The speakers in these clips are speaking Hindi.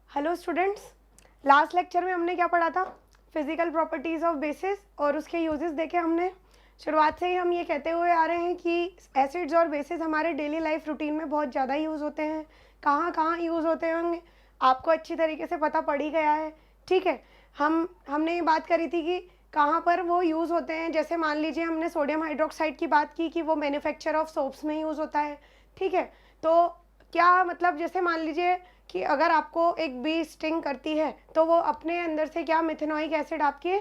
हेलो स्टूडेंट्स, लास्ट लेक्चर में हमने क्या पढ़ा था? फिजिकल प्रॉपर्टीज़ ऑफ बेसिस और उसके यूजेस देखे हमने। शुरुआत से ही हम ये कहते हुए आ रहे हैं कि एसिड्स और बेसिस हमारे डेली लाइफ रूटीन में बहुत ज़्यादा यूज़ होते हैं। कहाँ कहाँ यूज़ होते होंगे आपको अच्छी तरीके से पता पड़ ही गया है, ठीक है। हमने ये बात करी थी कि कहाँ पर वो यूज़ होते हैं। जैसे मान लीजिए हमने सोडियम हाइड्रोक्साइड की बात की कि वो मैन्युफैक्चर ऑफ सोप्स में यूज़ होता है, ठीक है। तो क्या मतलब, जैसे मान लीजिए कि अगर आपको एक बी स्टिंग करती है तो वो अपने अंदर से क्या मिथेनॉइक एसिड आपके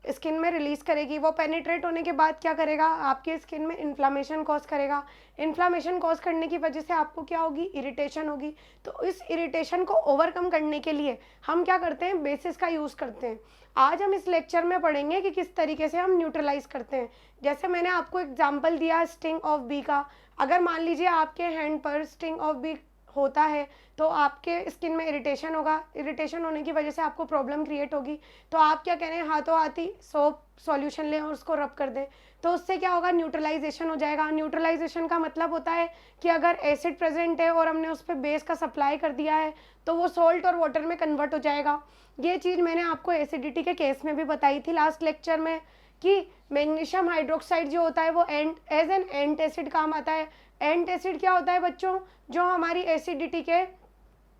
स्किन में रिलीज़ करेगी। वो पेनिट्रेट होने के बाद क्या करेगा, आपके स्किन में इन्फ्लामेशन कॉज करेगा। इन्फ्लामेशन कॉज करने की वजह से आपको क्या होगी, इरिटेशन होगी। तो इस इरिटेशन को ओवरकम करने के लिए हम क्या करते हैं, बेसिस का यूज़ करते हैं। आज हम इस लेक्चर में पढ़ेंगे कि किस तरीके से हम न्यूट्रलाइज करते हैं। जैसे मैंने आपको एग्जाम्पल दिया स्टिंग ऑफ बी का। अगर मान लीजिए आपके हैंड पर स्टिंग ऑफ बी होता है तो आपके स्किन में इरिटेशन होगा। इरिटेशन होने की वजह से आपको प्रॉब्लम क्रिएट होगी। तो आप क्या कह रहे हैं, हाथों हाथ ही सोप सॉल्यूशन लें और उसको रब कर दें। तो उससे क्या होगा, न्यूट्रलाइजेशन हो जाएगा। न्यूट्रलाइजेशन का मतलब होता है कि अगर एसिड प्रेजेंट है और हमने उस पर बेस का सप्लाई कर दिया है तो वो सोल्ट और वाटर में कन्वर्ट हो जाएगा। ये चीज़ मैंने आपको एसिडिटी के केस में भी बताई थी लास्ट लेक्चर में कि मैग्नीशियम हाइड्रोक्साइड जो होता है वो एज एन एंटासिड काम आता है। एंटासिड क्या होता है बच्चों, जो हमारी एसिडिटी के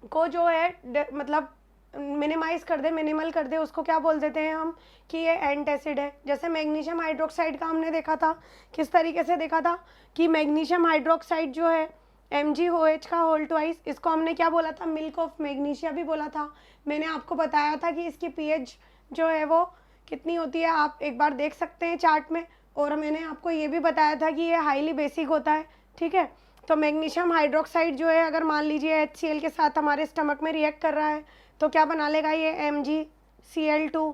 को जो है मतलब मिनिमाइज कर दे, मिनिमल कर दे, उसको क्या बोल देते हैं हम कि ये एंटासिड है। जैसे मैग्नीशियम हाइड्रोक्साइड का हमने देखा था, किस तरीके से देखा था कि मैग्नीशियम हाइड्रोक्साइड जो है MgOH का होल ट्वाइस, इसको हमने क्या बोला था, मिल्क ऑफ मैग्नीशिया भी बोला था। मैंने आपको बताया था कि इसकी pH जो है वो कितनी होती है, आप एक बार देख सकते हैं चार्ट में। और मैंने आपको ये भी बताया था कि ये हाईली बेसिक होता है, ठीक है। तो मैग्नीशियम हाइड्रोक्साइड जो है, अगर मान लीजिए HCl के साथ हमारे स्टमक में रिएक्ट कर रहा है तो क्या बना लेगा, ये MgCl2,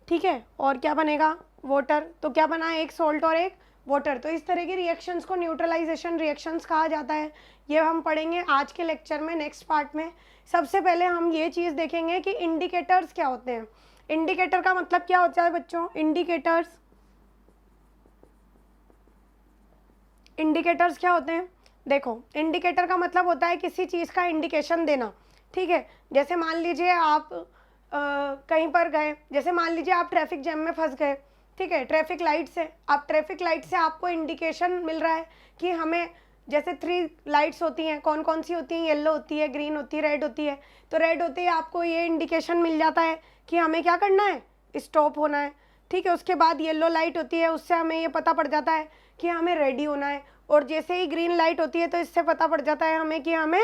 ठीक है। और क्या बनेगा, वाटर। तो क्या बना, एक सोल्ट और एक वाटर। तो इस तरह की रिएक्शंस को न्यूट्रलाइजेशन रिएक्शंस कहा जाता है। ये हम पढ़ेंगे आज के लेक्चर में, नेक्स्ट पार्ट में। सबसे पहले हम ये चीज़ देखेंगे कि इंडिकेटर्स क्या होते हैं। इंडिकेटर का मतलब क्या होता है बच्चों, इंडिकेटर्स क्या होते हैं। देखो, इंडिकेटर का मतलब होता है किसी चीज़ का इंडिकेशन देना, ठीक है। जैसे मान लीजिए आप कहीं पर गए, जैसे मान लीजिए आप ट्रैफिक जैम में फंस गए, ठीक है। ट्रैफिक लाइट से आपको इंडिकेशन मिल रहा है कि हमें, जैसे 3 लाइट्स होती हैं, कौन कौन सी होती हैं, येलो होती है, ग्रीन होती है, रेड होती है। तो रेड होती है, आपको ये इंडिकेशन मिल जाता है कि हमें क्या करना है, स्टॉप होना है, ठीक है। उसके बाद येलो लाइट होती है, उससे हमें ये पता पड़ जाता है कि हमें रेडी होना है। और जैसे ही ग्रीन लाइट होती है तो इससे पता पड़ जाता है हमें कि हमें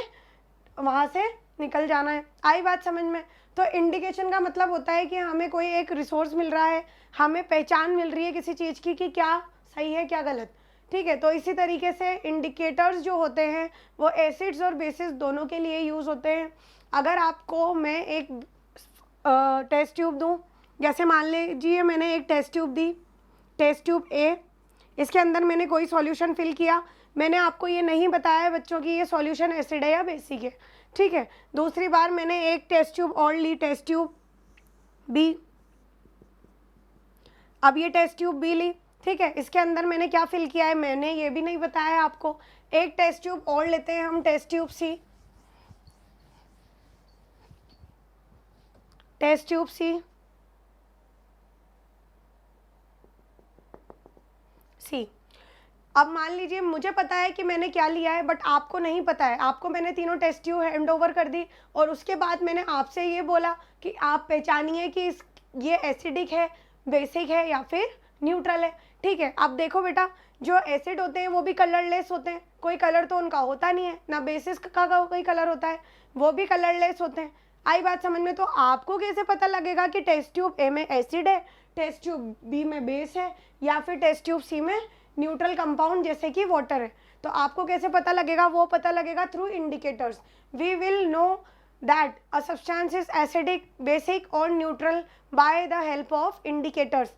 वहाँ से निकल जाना है। आई बात समझ में? तो इंडिकेशन का मतलब होता है कि हमें कोई एक रिसोर्स मिल रहा है, हमें पहचान मिल रही है किसी चीज़ की कि क्या सही है क्या गलत, ठीक है। तो इसी तरीके से इंडिकेटर्स जो होते हैं वो एसिड्स और बेसिस दोनों के लिए यूज़ होते हैं। अगर आपको मैं एक टेस्ट ट्यूब दूँ, जैसे मान लीजिए मैंने एक टेस्ट ट्यूब दी, टेस्ट ट्यूब A, इसके अंदर मैंने कोई सॉल्यूशन फिल किया। मैंने आपको ये नहीं बताया बच्चों कि ये सॉल्यूशन एसिड है या बेसिक है, ठीक है। दूसरी बार मैंने एक टेस्ट ट्यूब और ली, टेस्ट ट्यूब B। अब ये टेस्ट ट्यूब B ली, ठीक है। इसके अंदर मैंने क्या फिल किया है, मैंने ये भी नहीं बताया आपको। एक टेस्ट ट्यूब और लेते हैं हम, test tube C, test tube C। अब मान लीजिए मुझे पता है कि मैंने क्या लिया है, बट आपको नहीं पता है। आपको मैंने तीनों टेस्ट ट्यूब हैंड ओवर कर दी और उसके बाद मैंने आपसे ये बोला कि आप पहचानिए कि ये एसिडिक है, बेसिक है या फिर न्यूट्रल है, ठीक है। अब देखो बेटा, जो एसिड होते हैं वो भी कलरलेस होते हैं, कोई कलर तो उनका होता नहीं है ना, बेसिस का कोई कलर होता है, वो भी कलरलेस होते हैं। आई बात समझ में? तो आपको कैसे पता लगेगा कि टेस्ट ट्यूब A में एसिड है, टेस्ट ट्यूब B में बेस है, या फिर टेस्ट ट्यूब C में न्यूट्रल कंपाउंड जैसे कि वाटर है। तो आपको कैसे पता लगेगा, वो पता लगेगा through indicators. We will know that a substance is acidic, basic और neutral by the help of indicators.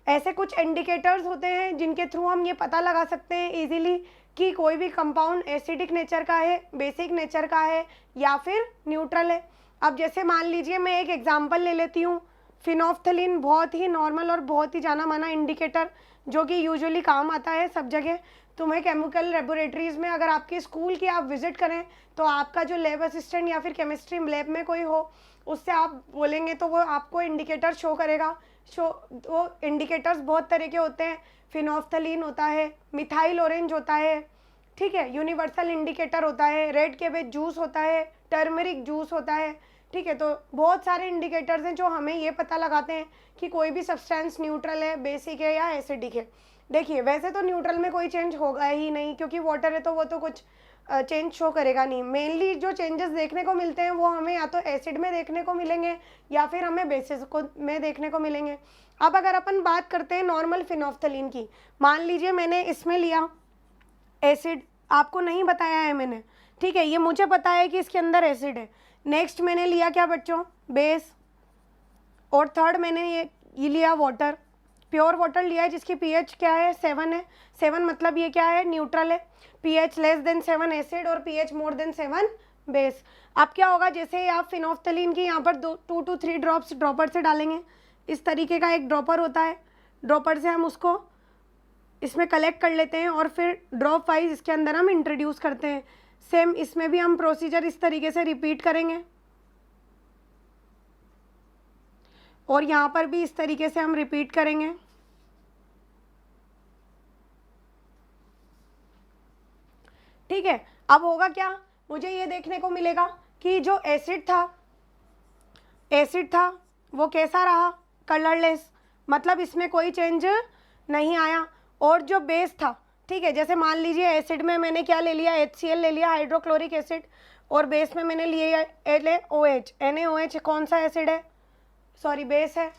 ऐसे कुछ इंडिकेटर्स होते हैं जिनके थ्रू हम ये पता लगा सकते हैं इजीली कि कोई भी कंपाउंड एसिडिक नेचर का है, बेसिक नेचर का है या फिर न्यूट्रल है। अब जैसे मान लीजिए मैं एक एग्जांपल ले लेती हूँ, फिनोफ्थलीन, बहुत ही नॉर्मल और बहुत ही जाना माना इंडिकेटर जो कि यूजुअली काम आता है सब जगह। तुम्हें केमिकल लेबोरेटरीज़ में अगर आपके स्कूल की आप विजिट करें तो आपका जो लैब असिस्टेंट या फिर केमिस्ट्री लैब में कोई हो उससे आप बोलेंगे तो वो आपको इंडिकेटर शो करेगा। वो इंडिकेटर्स बहुत तरह के होते हैं, फिनोफ्थलीन होता है, मिथाइल ऑरेंज होता है, ठीक है, यूनिवर्सल इंडिकेटर होता है, रेड कैबेज जूस होता है, टर्मरिक जूस होता है, ठीक है। तो बहुत सारे इंडिकेटर्स हैं जो हमें ये पता लगाते हैं कि कोई भी सब्सटेंस न्यूट्रल है, बेसिक है या एसिडिक है। देखिए वैसे तो न्यूट्रल में कोई चेंज होगा ही नहीं क्योंकि वाटर है तो वो तो कुछ चेंज शो करेगा नहीं। मेनली जो चेंजेस देखने को मिलते हैं वो हमें या तो एसिड में देखने को मिलेंगे या फिर हमें बेसिस को में देखने को मिलेंगे। अब अगर अपन बात करते हैं नॉर्मल फिनोफ्थलीन की, मान लीजिए मैंने इसमें लिया एसिड, आपको नहीं बताया है मैंने, ठीक है, ये मुझे पता है कि इसके अंदर एसिड है। नेक्स्ट मैंने लिया क्या बच्चों, बेस, और थर्ड मैंने ये लिया वाटर, प्योर वाटर लिया है जिसकी पीएच क्या है 7 है। 7 मतलब ये क्या है, न्यूट्रल है। पीएच लेस देन 7 एसिड और पीएच मोर देन 7 बेस। अब क्या होगा, जैसे आप फिनोफ्थलीन की यहाँ पर 2 to 3 ड्रॉप्स ड्रॉपर से डालेंगे, इस तरीके का एक ड्रॉपर होता है, ड्रॉपर से हम उसको इसमें कलेक्ट कर लेते हैं और फिर ड्रॉप वाइज इसके अंदर हम इंट्रोड्यूस करते हैं। सेम इसमें भी हम प्रोसीजर इस तरीके से रिपीट करेंगे और यहाँ पर भी इस तरीके से हम रिपीट करेंगे। ठीक है, अब होगा क्या, मुझे ये देखने को मिलेगा कि जो एसिड था वो कैसा रहा, कलरलेस, मतलब इसमें कोई चेंज नहीं आया। और जो बेस था, ठीक है, जैसे मान लीजिए एसिड में मैंने क्या ले लिया, HCl ले लिया, हाइड्रोक्लोरिक एसिड, और बेस में मैंने लिया NaOH। NaOH कौन सा एसिड है, सॉरी बेस है,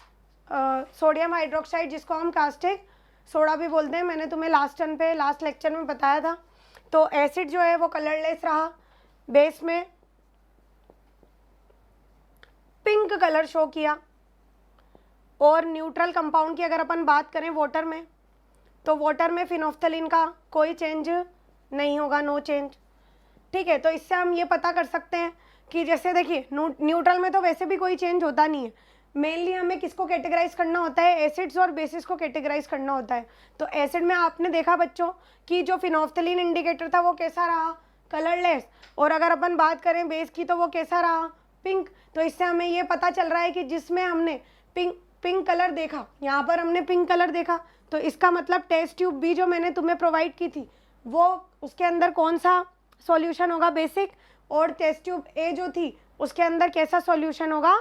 सोडियम हाइड्रोक्साइड, जिसको हम कास्टिक सोडा भी बोलते हैं, मैंने तुम्हें लास्ट लेक्चर में बताया था। तो एसिड जो है वो कलरलेस रहा, बेस में पिंक कलर शो किया, और न्यूट्रल कंपाउंड की अगर अपन बात करें वाटर में, तो वाटर में फिनोफ्थलीन का कोई चेंज नहीं होगा, नो चेंज। ठीक है, तो इससे हम ये पता कर सकते हैं कि जैसे देखिए न्यूट्रल में तो वैसे भी कोई चेंज होता नहीं है, मेनली हमें किसको कैटेगराइज करना होता है, एसिड्स और बेसिस को कैटेगराइज करना होता है। तो एसिड में आपने देखा बच्चों कि जो फिनोफ्थलीन इंडिकेटर था वो कैसा रहा, कलरलेस, और अगर अपन बात करें बेस की तो वो कैसा रहा, पिंक। तो इससे हमें ये पता चल रहा है कि जिसमें हमने पिंक कलर देखा, यहाँ पर हमने पिंक कलर देखा, तो इसका मतलब टेस्ट ट्यूब बी जो मैंने तुम्हें प्रोवाइड की थी वो उसके अंदर कौन सा सॉल्यूशन होगा, बेसिक, और टेस्ट ट्यूब ए जो थी उसके अंदर कैसा सॉल्यूशन होगा,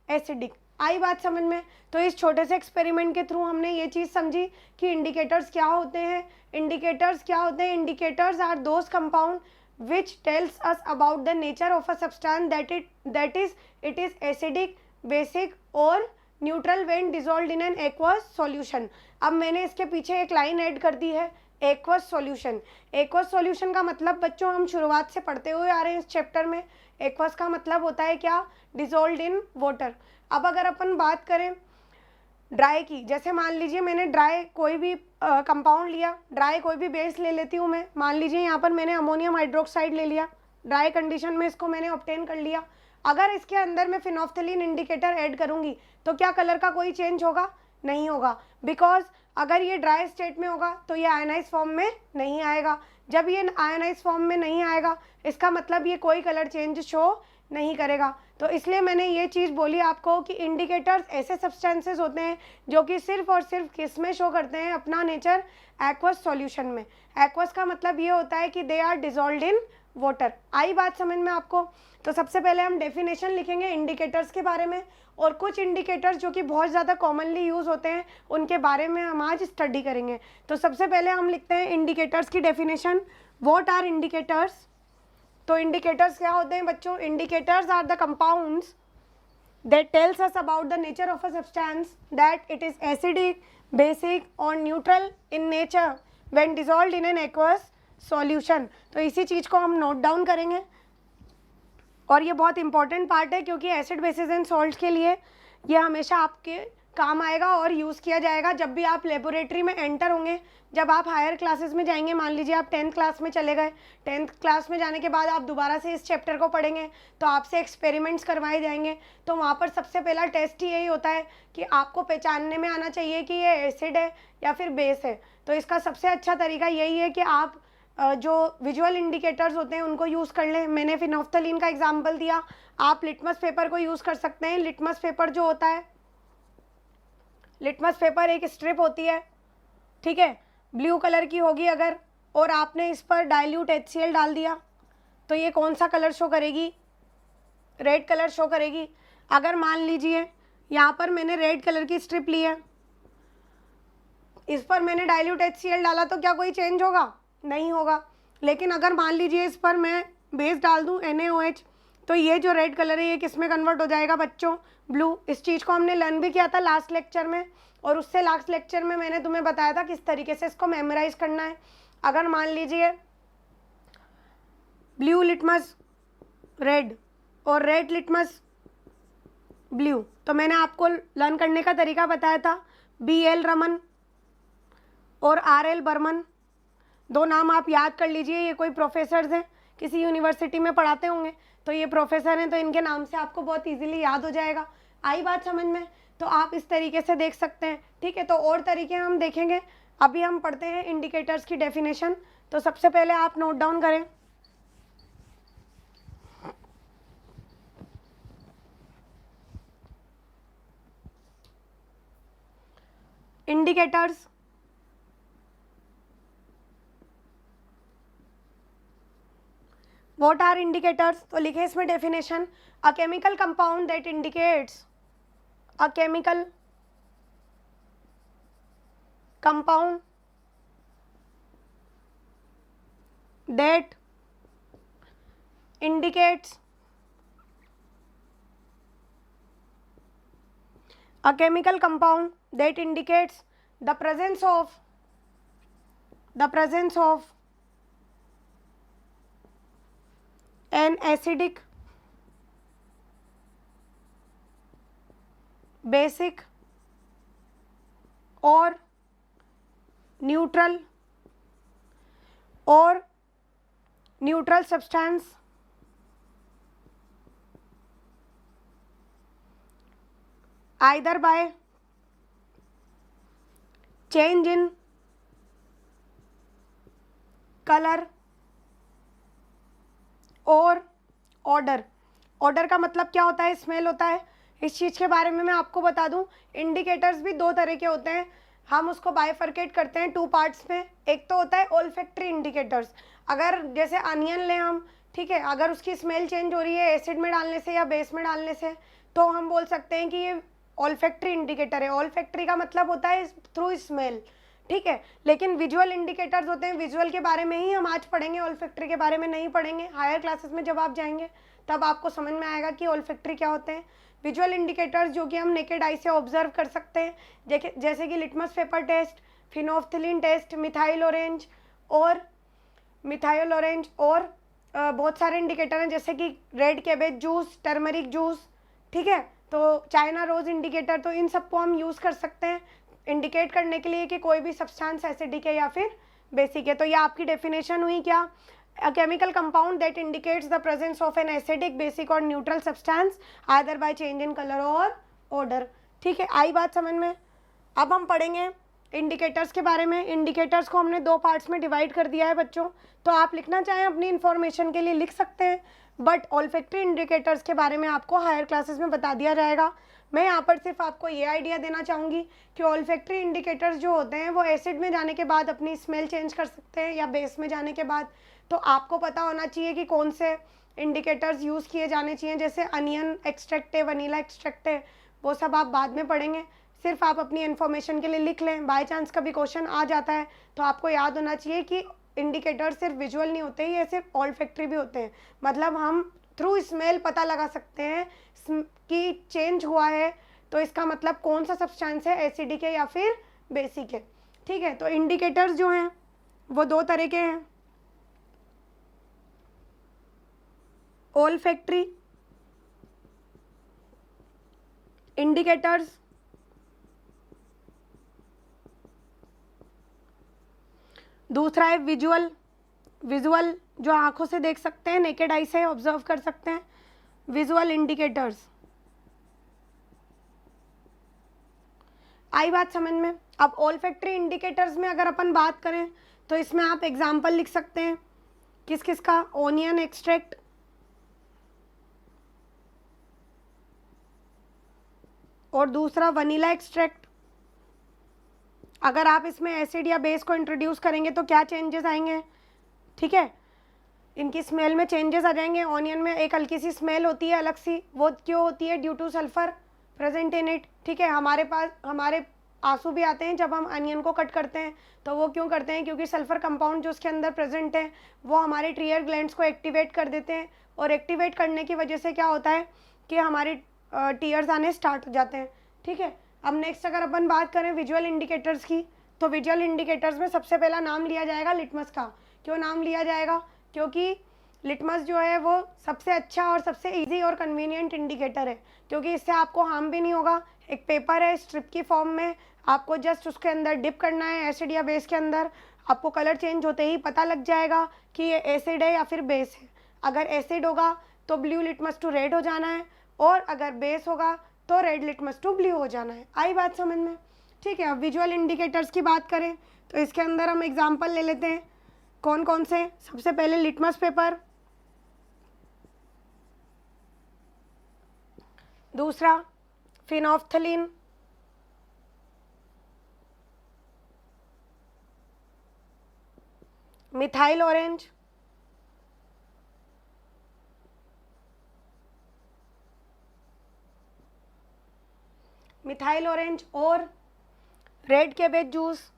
एसिडिक। आई बात समझ में। तो इस छोटे से एक्सपेरिमेंट के थ्रू हमने ये चीज़ समझी कि इंडिकेटर्स क्या होते हैं। Indicators are those compound which tells us about the nature of a substance that it is acidic, basic or neutral when dissolved in an aqueous solution। अब मैंने इसके पीछे एक लाइन ऐड कर दी है, aqueous solution। aqueous solution का मतलब बच्चों हम शुरुआत से पढ़ते हुए आ रहे हैं इस चैप्टर में, aqueous का मतलब होता है क्या, dissolved in water। अब अगर अपन बात करें ड्राई की, जैसे मान लीजिए मैंने ड्राई कोई भी कंपाउंड लिया, ड्राई कोई भी बेस ले लेती हूँ मैं, मान लीजिए यहाँ पर मैंने अमोनियम हाइड्रोक्साइड ले लिया, ड्राई कंडीशन में इसको मैंने ऑब्टेन कर लिया। अगर इसके अंदर मैं फिनोफ्थलीन इंडिकेटर ऐड करूँगी तो क्या कलर का कोई चेंज होगा, नहीं होगा, बिकॉज अगर ये ड्राई स्टेट में होगा तो ये आयनाइज फॉर्म में नहीं आएगा। जब ये आयनाइज फॉर्म में नहीं आएगा इसका मतलब ये कोई कलर चेंज शो नहीं करेगा। तो इसलिए मैंने ये चीज़ बोली आपको कि इंडिकेटर्स ऐसे सब्सटेंसेस होते हैं जो कि सिर्फ और सिर्फ किस में शो करते हैं, अपना नेचर एक्वस सॉल्यूशन में। एक्वस का मतलब ये होता है कि they are dissolved in water. आई बात समझ में आपको। तो सबसे पहले हम डेफिनेशन लिखेंगे इंडिकेटर्स के बारे में, और कुछ इंडिकेटर्स जो कि बहुत ज़्यादा कॉमनली यूज़ होते हैं उनके बारे में हम आज स्टडी करेंगे। तो सबसे पहले हम लिखते हैं इंडिकेटर्स की डेफिनेशन। What are indicators? तो इंडिकेटर्स क्या होते हैं बच्चों? Indicators are the compounds that tells us about the nature of a substance, that it is acidic, basic or neutral in nature when dissolved in an aqueous solution। तो इसी चीज़ को हम नोट डाउन करेंगे और ये बहुत इंपॉर्टेंट पार्ट है क्योंकि एसिड बेसिस एंड सॉल्ट के लिए ये हमेशा आपके काम आएगा और यूज़ किया जाएगा जब भी आप लेबोरेटरी में एंटर होंगे। जब आप हायर क्लासेस में जाएंगे, मान लीजिए आप 10th क्लास में चले गए, 10th क्लास में जाने के बाद आप दोबारा से इस चैप्टर को पढ़ेंगे तो आपसे एक्सपेरिमेंट्स करवाए जाएंगे। तो वहाँ पर सबसे पहला टेस्ट ही यही होता है कि आपको पहचानने में आना चाहिए कि ये एसिड है या फिर बेस है। तो इसका सबसे अच्छा तरीका यही है कि आप जो विजुअल इंडिकेटर्स होते हैं उनको यूज़ कर लें। मैंने फिनोफ्थलीन का एग्जाम्पल दिया, आप लिटमस पेपर को यूज़ कर सकते हैं। लिटमस पेपर जो होता है, लिटमस पेपर एक स्ट्रिप होती है, ठीक है, ब्लू कलर की होगी अगर, और आपने इस पर डाइल्यूट HCl डाल दिया तो ये कौन सा कलर शो करेगी? रेड कलर शो करेगी। अगर मान लीजिए यहाँ पर मैंने रेड कलर की स्ट्रिप ली है, इस पर मैंने डाइल्यूट HCl डाला तो क्या कोई चेंज होगा? नहीं होगा। लेकिन अगर मान लीजिए इस पर मैं बेस डाल दूँ NaOH, तो ये जो रेड कलर है ये किस में कन्वर्ट हो जाएगा बच्चों? ब्लू। इस चीज़ को हमने लर्न भी किया था लास्ट लेक्चर में, और उससे लास्ट लेक्चर में मैंने तुम्हें बताया था किस तरीके से इसको मेमोराइज करना है। अगर मान लीजिए ब्लू लिटमस रेड और रेड लिटमस ब्लू, तो मैंने आपको लर्न करने का तरीका बताया था, BL रमन और RL बर्मन, दो नाम आप याद कर लीजिए। ये कोई प्रोफेसर्स हैं, किसी यूनिवर्सिटी में पढ़ाते होंगे, तो ये प्रोफेसर हैं, तो इनके नाम से आपको बहुत इजीली याद हो जाएगा। आई बात समझ में? तो आप इस तरीके से देख सकते हैं, ठीक है। तो और तरीके हम देखेंगे, अभी हम पढ़ते हैं इंडिकेटर्स की डेफिनेशन। तो सबसे पहले आप नोट डाउन करें, इंडिकेटर्स What are indicators? तो लिखे इसमें definition, a chemical compound that indicates, a chemical compound that indicates, a chemical compound that indicates the presence of an acidic, basic or neutral substance either by change in color और ऑर्डर। ऑर्डर का मतलब क्या होता है? स्मेल होता है। इस चीज़ के बारे में मैं आपको बता दूं, इंडिकेटर्स भी दो तरह के होते हैं, हम उसको बाइफरकेट करते हैं 2 पार्ट्स में। एक तो होता है ओल्फैक्टरी इंडिकेटर्स, अगर जैसे अनियन लें हम, ठीक है, अगर उसकी स्मेल चेंज हो रही है एसिड में डालने से या बेस में डालने से, तो हम बोल सकते हैं कि ये ओल्फैक्टरी इंडिकेटर है। ओल्फैक्टरी का मतलब होता है थ्रू स्मेल, ठीक है। लेकिन विजुअल इंडिकेटर्स होते हैं, विजुअल के बारे में ही हम आज पढ़ेंगे, ओल्फैक्टरी के बारे में नहीं पढ़ेंगे। हायर क्लासेस में जब आप जाएंगे तब आपको समझ में आएगा कि ओल्फैक्टरी क्या होते हैं। विजुअल इंडिकेटर्स जो कि हम नेकेड आई से ऑब्जर्व कर सकते हैं, जैसे कि litmus paper test, phenolphthalein test, methyl orange और बहुत सारे इंडिकेटर हैं, जैसे कि red cabbage juice, turmeric juice, ठीक है, तो चाइना रोज इंडिकेटर। तो इन सबको हम यूज़ कर सकते हैं इंडिकेट करने के लिए कि कोई भी सब्सटेंस एसिडिक है या फिर बेसिक है। तो ये आपकी डेफिनेशन हुई क्या? A chemical compound that indicates the presence of an acidic, basic और neutral substance either by change in colour और ऑर्डर, ठीक है। आई बात समझ में? अब हम पढ़ेंगे इंडिकेटर्स के बारे में। इंडिकेटर्स को हमने 2 पार्ट्स में डिवाइड कर दिया है बच्चों, तो आप लिखना चाहें अपनी इन्फॉर्मेशन के लिए लिख सकते हैं, बट ओल्फैक्टरी इंडिकेटर्स के बारे में आपको हायर क्लासेस में बता दिया जाएगा। मैं यहाँ पर सिर्फ आपको ये आइडिया देना चाहूँगी कि ओल्फैक्टरी इंडिकेटर्स जो होते हैं वो एसिड में जाने के बाद अपनी स्मेल चेंज कर सकते हैं या बेस में जाने के बाद। तो आपको पता होना चाहिए कि कौन से इंडिकेटर्स यूज़ किए जाने चाहिए, जैसे अनियन एक्सट्रैक्ट है, वनीला एक्सट्रैक्ट है, वो सब आप बाद में पढ़ेंगे। सिर्फ आप अपनी इन्फॉर्मेशन के लिए लिख लें, बाय चांस कभी क्वेश्चन आ जाता है तो आपको याद होना चाहिए कि इंडिकेटर सिर्फ विजुअल नहीं होते, ये सिर्फ ऑल्फैक्टरी भी होते हैं। मतलब हम थ्रू स्मेल पता लगा सकते हैं कि चेंज हुआ है, तो इसका मतलब कौन सा सब्सटेंस है, एसिडिक है या फिर बेसिक है, ठीक है। तो इंडिकेटर्स जो हैं वो 2 तरह के हैं, ओल्फैक्टरी इंडिकेटर्स दूसरा है विजुअल, विजुअल जो आंखों से देख सकते हैं, नेकेड आई से ऑब्जर्व कर सकते हैं, विजुअल इंडिकेटर्स। आई बात समझ में? अब ओल्फैक्टरी इंडिकेटर्स में अगर अपन बात करें तो इसमें आप एग्जाम्पल लिख सकते हैं किस किस का, ओनियन एक्सट्रैक्ट, और दूसरा वनीला एक्सट्रैक्ट। अगर आप इसमें एसिड या बेस को इंट्रोड्यूस करेंगे तो क्या चेंजेस आएंगे, ठीक है, इनकी स्मेल में चेंजेस आ जाएंगे। ऑनियन में एक हल्की सी स्मेल होती है अलग सी, वो क्यों होती है? Due two sulphur present in it, ठीक है। हमारे आंसू भी आते हैं जब हम अनियन को कट करते हैं, तो वो क्यों करते हैं? क्योंकि सल्फर कंपाउंड जो उसके अंदर प्रेजेंट है वो हमारे ट्रियर ग्लैंड्स को एक्टिवेट कर देते हैं, और एक्टिवेट करने की वजह से क्या होता है कि हमारे टीयर्स आने स्टार्ट हो जाते हैं, ठीक है। अब नेक्स्ट अगर अपन बात करें विजुअल इंडिकेटर्स की, तो विजुअल इंडिकेटर्स में सबसे पहला नाम लिया जाएगा लिटमस का। क्यों नाम लिया जाएगा? क्योंकि लिटमस जो है वो सबसे अच्छा और सबसे इजी और कन्वीनियंट इंडिकेटर है, क्योंकि इससे आपको हार्म भी नहीं होगा। एक पेपर है स्ट्रिप की फॉर्म में, आपको जस्ट उसके अंदर डिप करना है एसिड या बेस के अंदर, आपको कलर चेंज होते ही पता लग जाएगा कि ये एसिड है या फिर बेस है। अगर एसिड होगा तो ब्लू लिटमस टू रेड हो जाना है, और अगर बेस होगा तो रेड लिटमस टू ब्लू हो जाना है। आई बात समझ में? ठीक है। अब विजुअल इंडिकेटर्स की बात करें तो इसके अंदर हम एग्जाम्पल ले लेते हैं। कौन कौन से? सबसे पहले लिटमस पेपर, दूसरा phenolphthalein, methyl orange, methyl orange और red cabbage juice,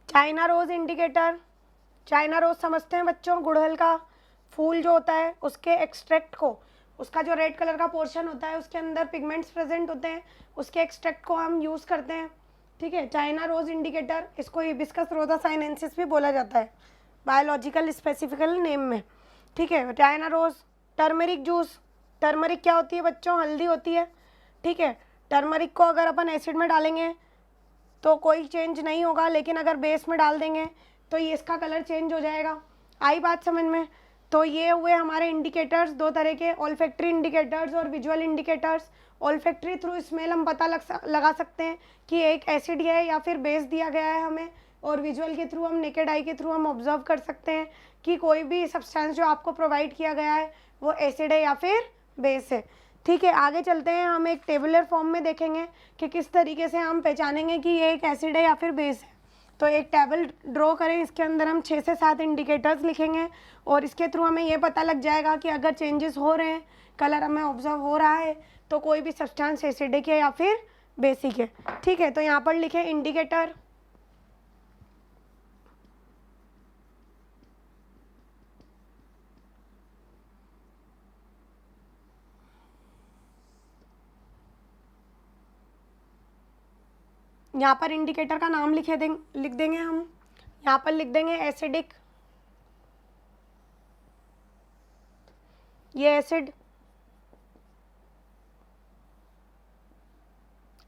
China rose indicator. China rose समझते हैं बच्चों, गुड़हल का फूल जो होता है उसके एक्सट्रैक्ट को, उसका जो रेड कलर का पोर्शन होता है उसके अंदर पिगमेंट्स प्रेजेंट होते हैं, उसके एक्सट्रैक्ट को हम यूज़ करते हैं, ठीक है। चाइना रोज इंडिकेटर, इसको हिबिस्कस रोजा साइनेंसिस भी बोला जाता है बायोलॉजिकल स्पेसिफिकल नेम में, ठीक है। China rose, turmeric juice. Turmeric क्या होती है बच्चों? हल्दी होती है, ठीक है। टर्मरिक को अगर अपन एसिड में डालेंगे तो कोई चेंज नहीं होगा, लेकिन अगर बेस में डाल देंगे तो ये इसका कलर चेंज हो जाएगा। आई बात समझ में? तो ये हुए हमारे इंडिकेटर्स, दो तरह के, ओल्फैक्टरी इंडिकेटर्स और visual indicators. Olfactory through smell हम पता लगा सकते हैं कि एक एसिड है या फिर बेस दिया गया है हमें, और विजुअल के थ्रू हम, नेकेड आई के थ्रू हम ऑब्जर्व कर सकते हैं कि कोई भी सब्सटेंस जो आपको प्रोवाइड किया गया है वो एसिड है या फिर बेस है, ठीक है। आगे चलते हैं, हम एक टेबुलर फॉर्म में देखेंगे कि किस तरीके से हम पहचानेंगे कि ये एक एसिड है या फिर बेस है। तो एक टेबल ड्रॉ करें, इसके अंदर हम 6 से 7 इंडिकेटर्स लिखेंगे, और इसके थ्रू हमें ये पता लग जाएगा कि अगर चेंजेस हो रहे हैं, कलर हमें ऑब्जर्व हो रहा है, तो कोई भी सब्सटेंस एसिडिक है या फिर बेसिक है, ठीक है। तो यहाँ पर लिखें इंडिकेटर, यहाँ पर इंडिकेटर का नाम लिख देंगे हम। यहाँ पर लिख देंगे एसिडिक, ये एसिड,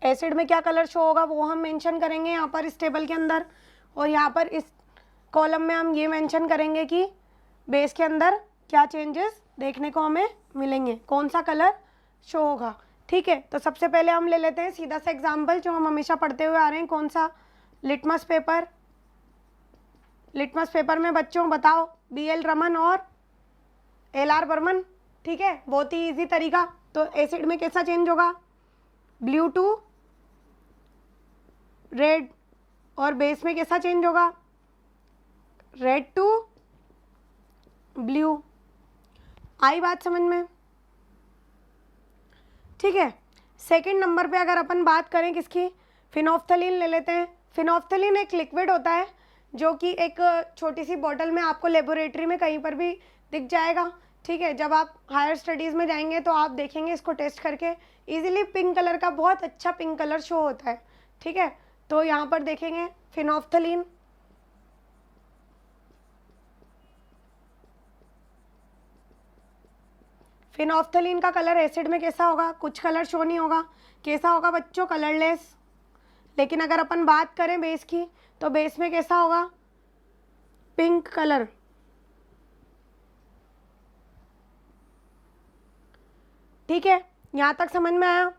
एसिड में क्या कलर शो होगा वो हम मेंशन करेंगे यहाँ पर इस टेबल के अंदर, और यहाँ पर इस कॉलम में हम ये मेंशन करेंगे कि बेस के अंदर क्या चेंजेस देखने को हमें मिलेंगे, कौन सा कलर शो होगा, ठीक है। तो सबसे पहले हम ले लेते हैं सीधा सा एग्जाम्पल जो हम हमेशा पढ़ते हुए आ रहे हैं, कौन सा? Litmus paper. लिटमस पेपर में बच्चों बताओ, BL रमन और LR बर्मन, ठीक है, बहुत ही इजी तरीका। तो एसिड में कैसा चेंज होगा? ब्लू टू रेड, और बेस में कैसा चेंज होगा? Red to blue. आई बात समझ में? ठीक है। सेकंड नंबर पे अगर अपन बात करें किसकी? फिनोफ्थलीन ले लेते हैं। फिनोफ्थलीन एक लिक्विड होता है जो कि एक छोटी सी बॉटल में आपको लेबोरेटरी में कहीं पर भी दिख जाएगा, ठीक है। जब आप हायर स्टडीज़ में जाएंगे तो आप देखेंगे इसको टेस्ट करके, इजीली पिंक कलर का, बहुत अच्छा पिंक कलर शो होता है, ठीक है। तो यहाँ पर देखेंगे फिनोफ्थलीन, फिनोफ्थलीन का कलर एसिड में कैसा होगा, कुछ कलर शो नहीं होगा, कैसा होगा बच्चों, कलरलेस। लेकिन अगर अपन बात करें बेस की तो बेस में कैसा होगा, पिंक कलर। ठीक है, यहाँ तक समझ में आया।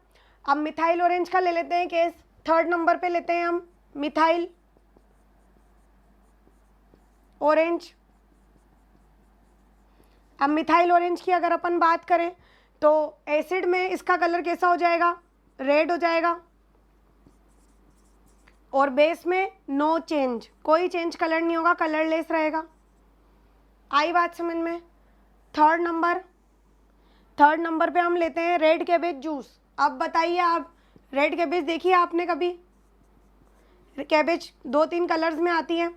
अब मिथाइल ऑरेंज का ले लेते हैं केस, 3rd नंबर पे लेते हैं हम मिथाइल ऑरेंज। अब मिथाइल ऑरेंज की अगर अपन बात करें तो एसिड में इसका कलर कैसा हो जाएगा, रेड हो जाएगा, और बेस में नो चेंज, कोई चेंज कलर नहीं होगा, कलरलेस रहेगा। आई बात समझ में। 3rd नंबर पे हम लेते हैं रेड कैबेज जूस। अब बताइए आप, रेड कैबेज देखिए आपने कभी, कैबेज 2-3 कलर्स में आती है,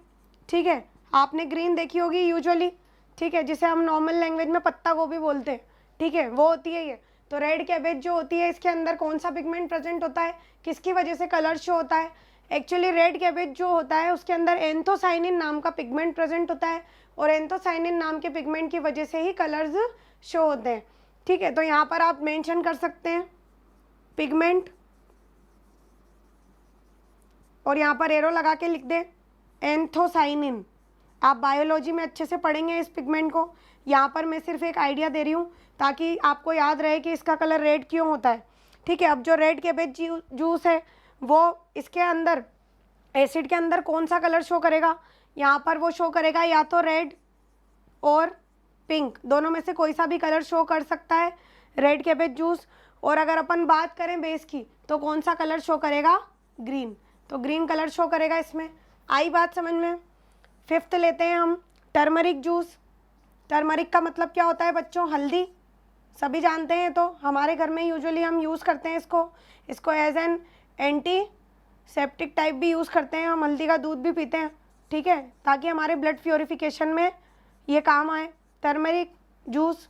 ठीक है। आपने ग्रीन देखी होगी यूजुअली, ठीक है, जिसे हम नॉर्मल लैंग्वेज में पत्ता गोभी बोलते हैं, ठीक है, वो होती है ये। तो रेड कैबेज जो होती है इसके अंदर कौन सा पिगमेंट प्रेजेंट होता है, किसकी वजह से कलर शो होता है, एक्चुअली रेड कैबेज जो होता है उसके अंदर एंथोसाइनिन नाम का पिगमेंट प्रेजेंट होता है, और एंथोसाइनिन नाम के पिगमेंट की वजह से ही कलर्स शो होते हैं, ठीक है। तो यहाँ पर आप मेंशन कर सकते हैं पिगमेंट, और यहाँ पर एरो लगा के लिख दें एंथोसाइनिन। आप बायोलॉजी में अच्छे से पढ़ेंगे इस पिगमेंट को, यहाँ पर मैं सिर्फ एक आइडिया दे रही हूँ ताकि आपको याद रहे कि इसका कलर रेड क्यों होता है, ठीक है। अब जो रेड कैबेज जूस है वो इसके अंदर एसिड के अंदर कौन सा कलर शो करेगा, यहाँ पर वो शो करेगा या तो रेड और पिंक, दोनों में से कोई सा भी कलर शो कर सकता है रेड कैबेज जूस। और अगर अपन बात करें बेस की तो कौन सा कलर शो करेगा, ग्रीन, तो ग्रीन कलर शो करेगा इसमें। आई बात समझ में। 5th लेते हैं हम टर्मरिक जूस। टर्मरिक का मतलब क्या होता है बच्चों, हल्दी, सभी जानते हैं, तो हमारे घर में यूजुअली हम यूज़ करते हैं इसको as an antiseptic type भी यूज़ करते हैं, हम हल्दी का दूध भी पीते हैं, ठीक है, ताकि हमारे ब्लड प्योरिफिकेशन में ये काम आए, टर्मरिक जूस,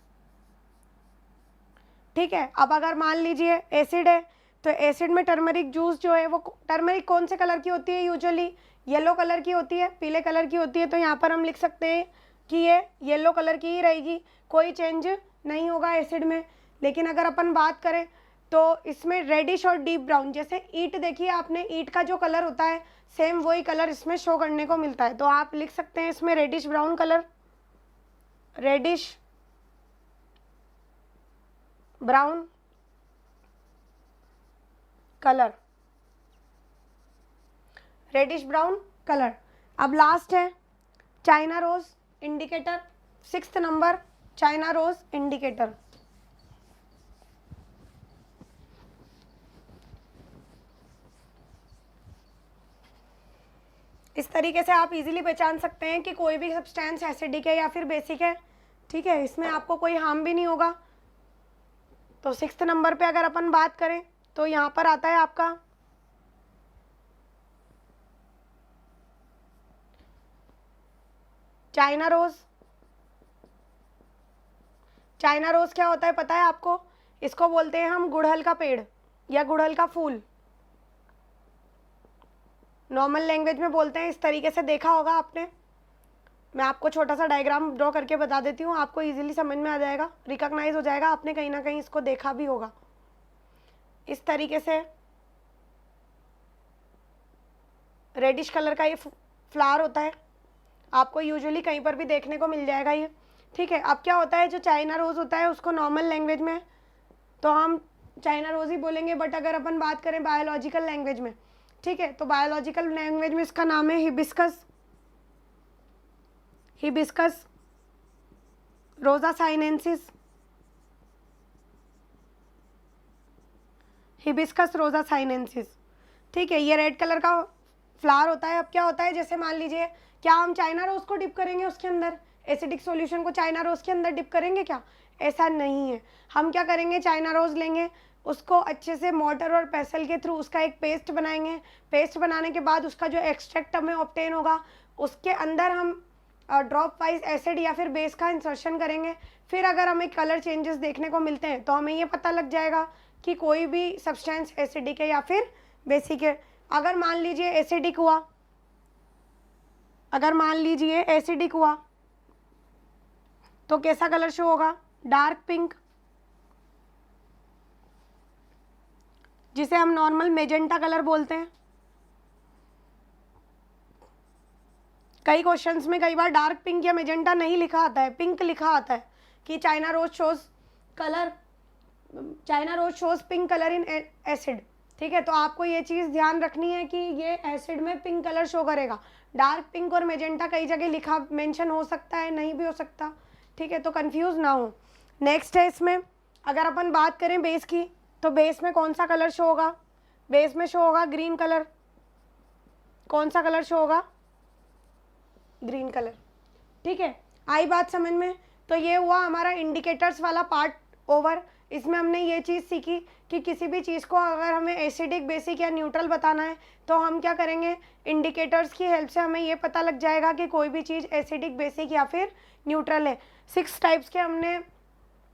ठीक है। अब अगर मान लीजिए एसिड है तो एसिड में टर्मरिक जूस जो है वो, टर्मरिक कौन से कलर की होती है, यूजुअली येलो कलर की होती है, पीले कलर की होती है, तो यहाँ पर हम लिख सकते हैं कि ये येलो कलर की ही रहेगी, कोई चेंज नहीं होगा एसिड में। लेकिन अगर अपन बात करें तो इसमें रेडिश और डीप ब्राउन, जैसे ईट देखिए आपने, ईट का जो कलर होता है सेम वही कलर इसमें शो करने को मिलता है, तो आप लिख सकते हैं इसमें reddish brown colour, reddish brown colour, reddish brown colour. अब लास्ट है China rose indicator, 6th number China rose indicator. इस तरीके से आप इजीली पहचान सकते हैं कि कोई भी सब्सटेंस एसिडिक है या फिर बेसिक है, ठीक है, इसमें आपको कोई हार्म भी नहीं होगा। तो 6th नंबर पे अगर अपन बात करें तो यहाँ पर आता है आपका चाइना रोज। चाइना रोज क्या होता है पता है आपको, इसको बोलते हैं हम गुड़हल का पेड़ या गुड़हल का फूल, नॉर्मल लैंग्वेज में बोलते हैं, इस तरीके से देखा होगा आपने। मैं आपको छोटा सा डायग्राम ड्रॉ करके बता देती हूँ, आपको इजीली समझ में आ जाएगा, रिकॉग्नाइज हो जाएगा, आपने कहीं ना कहीं इसको देखा भी होगा। इस तरीके से रेडिश कलर का ये फ्लावर होता है, आपको यूजुअली कहीं पर भी देखने को मिल जाएगा ये, ठीक है। अब क्या होता है, जो चाइना रोज होता है उसको नॉर्मल लैंग्वेज में तो हम चाइना रोज ही बोलेंगे, बट अगर अपन बात करें बायोलॉजिकल लैंग्वेज में, ठीक है, तो बायोलॉजिकल लैंग्वेज में इसका नाम है हिबिस्कस, हिबिस्कस रोजा साइनेंसिस, हिबिस्कस रोजा साइनेंसिस, ठीक है। ये रेड कलर का फ्लावर होता है। अब क्या होता है, जैसे मान लीजिए, क्या हम चाइना रोज को डिप करेंगे उसके अंदर, एसिडिक सॉल्यूशन को चाइना रोज के अंदर डिप करेंगे क्या, ऐसा नहीं है। हम क्या करेंगे, चाइना रोज लेंगे, उसको अच्छे से मोटर और पेसल के थ्रू उसका एक पेस्ट बनाएंगे, पेस्ट बनाने के बाद उसका जो एक्सट्रैक्ट हमें ऑब्टेन होगा उसके अंदर हम ड्रॉप वाइज एसिड या फिर बेस का इंसर्शन करेंगे। फिर अगर हमें कलर चेंजेस देखने को मिलते हैं तो हमें ये पता लग जाएगा कि कोई भी सब्सटेंस एसिडिक है या फिर बेसिक है। अगर मान लीजिए एसिडिक हुआ, अगर मान लीजिए एसिडिक हुआ तो कैसा कलर शो होगा, डार्क पिंक, जिसे हम नॉर्मल मेजेंटा कलर बोलते हैं। कई क्वेश्चंस में कई बार डार्क पिंक या मेजेंटा नहीं लिखा आता है, पिंक लिखा आता है कि China rose shows pink colour in acid. ठीक है, तो आपको ये चीज़ ध्यान रखनी है कि ये एसिड में पिंक कलर शो करेगा। डार्क पिंक और मेजेंटा कई जगह लिखा मेंशन हो सकता है, नहीं भी हो सकता। ठीक है, तो कंफ्यूज ना हो। नेक्स्ट है इसमें अगर अपन बात करें बेस की, तो बेस में कौन सा कलर शो होगा? बेस में शो होगा ग्रीन कलर। कौन सा कलर शो होगा? Green colour. ठीक है, आई बात समझ में? तो ये हुआ हमारा इंडिकेटर्स वाला पार्ट ओवर। इसमें हमने ये चीज़ सीखी कि किसी भी चीज़ को अगर हमें एसिडिक, बेसिक या न्यूट्रल बताना है तो हम क्या करेंगे, इंडिकेटर्स की हेल्प से हमें ये पता लग जाएगा कि कोई भी चीज़ एसिडिक, बेसिक या फिर न्यूट्रल है। 6 टाइप्स के हमने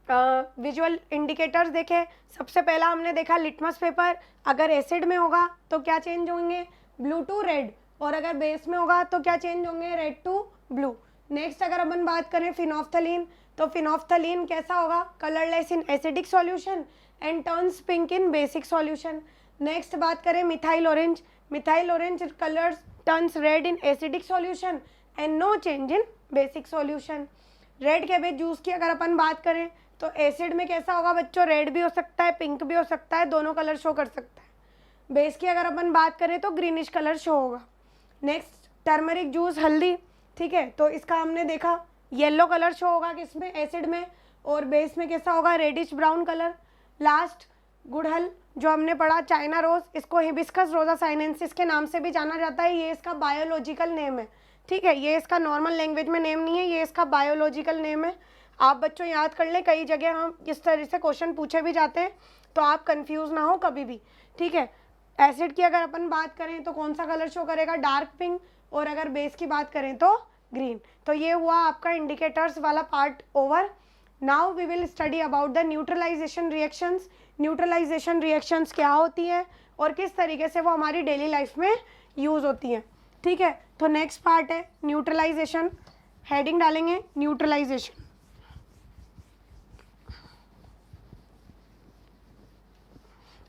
विजुअल इंडिकेटर्स देखे। सबसे पहला हमने देखा लिटमस पेपर। अगर एसिड में होगा तो क्या चेंज होंगे? Blue to red. और अगर बेस में होगा तो क्या चेंज होंगे? Red to blue. नेक्स्ट अगर अपन बात करें फिनोफ्थलीन, तो फिनोफ्थलीन कैसा होगा? Colourless in acidic solution and turns pink in basic solution. Next बात करें methyl orange. Methyl orange colour turns red in acidic solution and no change in basic solution. Red cabbage juice की अगर अपन बात करें तो एसिड में कैसा होगा बच्चों? रेड भी हो सकता है, पिंक भी हो सकता है, दोनों कलर शो कर सकता है। बेस की अगर अपन बात करें तो ग्रीनिश कलर शो होगा। नेक्स्ट टर्मरिक जूस, हल्दी। ठीक है, तो इसका हमने देखा येलो कलर शो होगा किसमें? एसिड में। और बेस में कैसा होगा? Reddish brown colour. लास्ट गुड़हल जो हमने पढ़ा चाइना रोज, इसको हिबिस्कस रोजा साइनेंसिस के नाम से भी जाना जाता है। ये इसका बायोलॉजिकल नेम है। ठीक है, ये इसका नॉर्मल लैंग्वेज में नेम नहीं है, ये इसका बायोलॉजिकल नेम है। आप बच्चों याद कर लें, कई जगह हम इस तरह से क्वेश्चन पूछे भी जाते हैं, तो आप कंफ्यूज ना हो कभी भी। ठीक है, एसिड की अगर अपन बात करें तो कौन सा कलर शो करेगा? Dark pink. और अगर बेस की बात करें तो ग्रीन। तो ये हुआ आपका इंडिकेटर्स वाला part over. Now we will study about the neutralisation reactions. Neutralisation reactions क्या होती है और किस तरीके से वो हमारी डेली लाइफ में यूज़ होती हैं। ठीक है, तो नेक्स्ट पार्ट है न्यूट्रलाइजेशन। हेडिंग डालेंगे न्यूट्रलाइजेशन।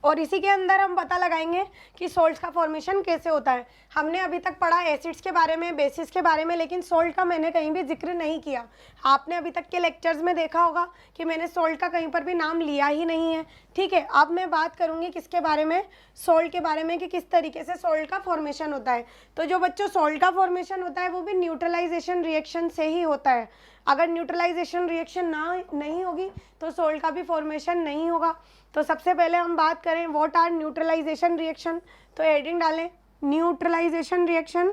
और इसी के अंदर हम पता लगाएंगे कि सोल्ट्स का फॉर्मेशन कैसे होता है। हमने अभी तक पढ़ा एसिड्स के बारे में, बेसिस के बारे में, लेकिन सोल्ट का मैंने कहीं भी जिक्र नहीं किया। आपने अभी तक के लेक्चर्स में देखा होगा कि मैंने सोल्ट का कहीं पर भी नाम लिया ही नहीं है। ठीक है, अब मैं बात करूँगी किसके बारे में? सोल्ट के बारे में, कि किस तरीके से सोल्ट का फॉर्मेशन होता है। तो जो बच्चों सोल्ट का फॉर्मेशन होता है वो भी न्यूट्रलाइजेशन रिएक्शन से ही होता है। अगर न्यूट्रलाइजेशन रिएक्शन नहीं होगी तो सोल्ट का भी फॉर्मेशन नहीं होगा। तो सबसे पहले हम बात करें व्हाट आर न्यूट्रलाइजेशन रिएक्शन, तो हेडिंग डालें न्यूट्रलाइजेशन रिएक्शन।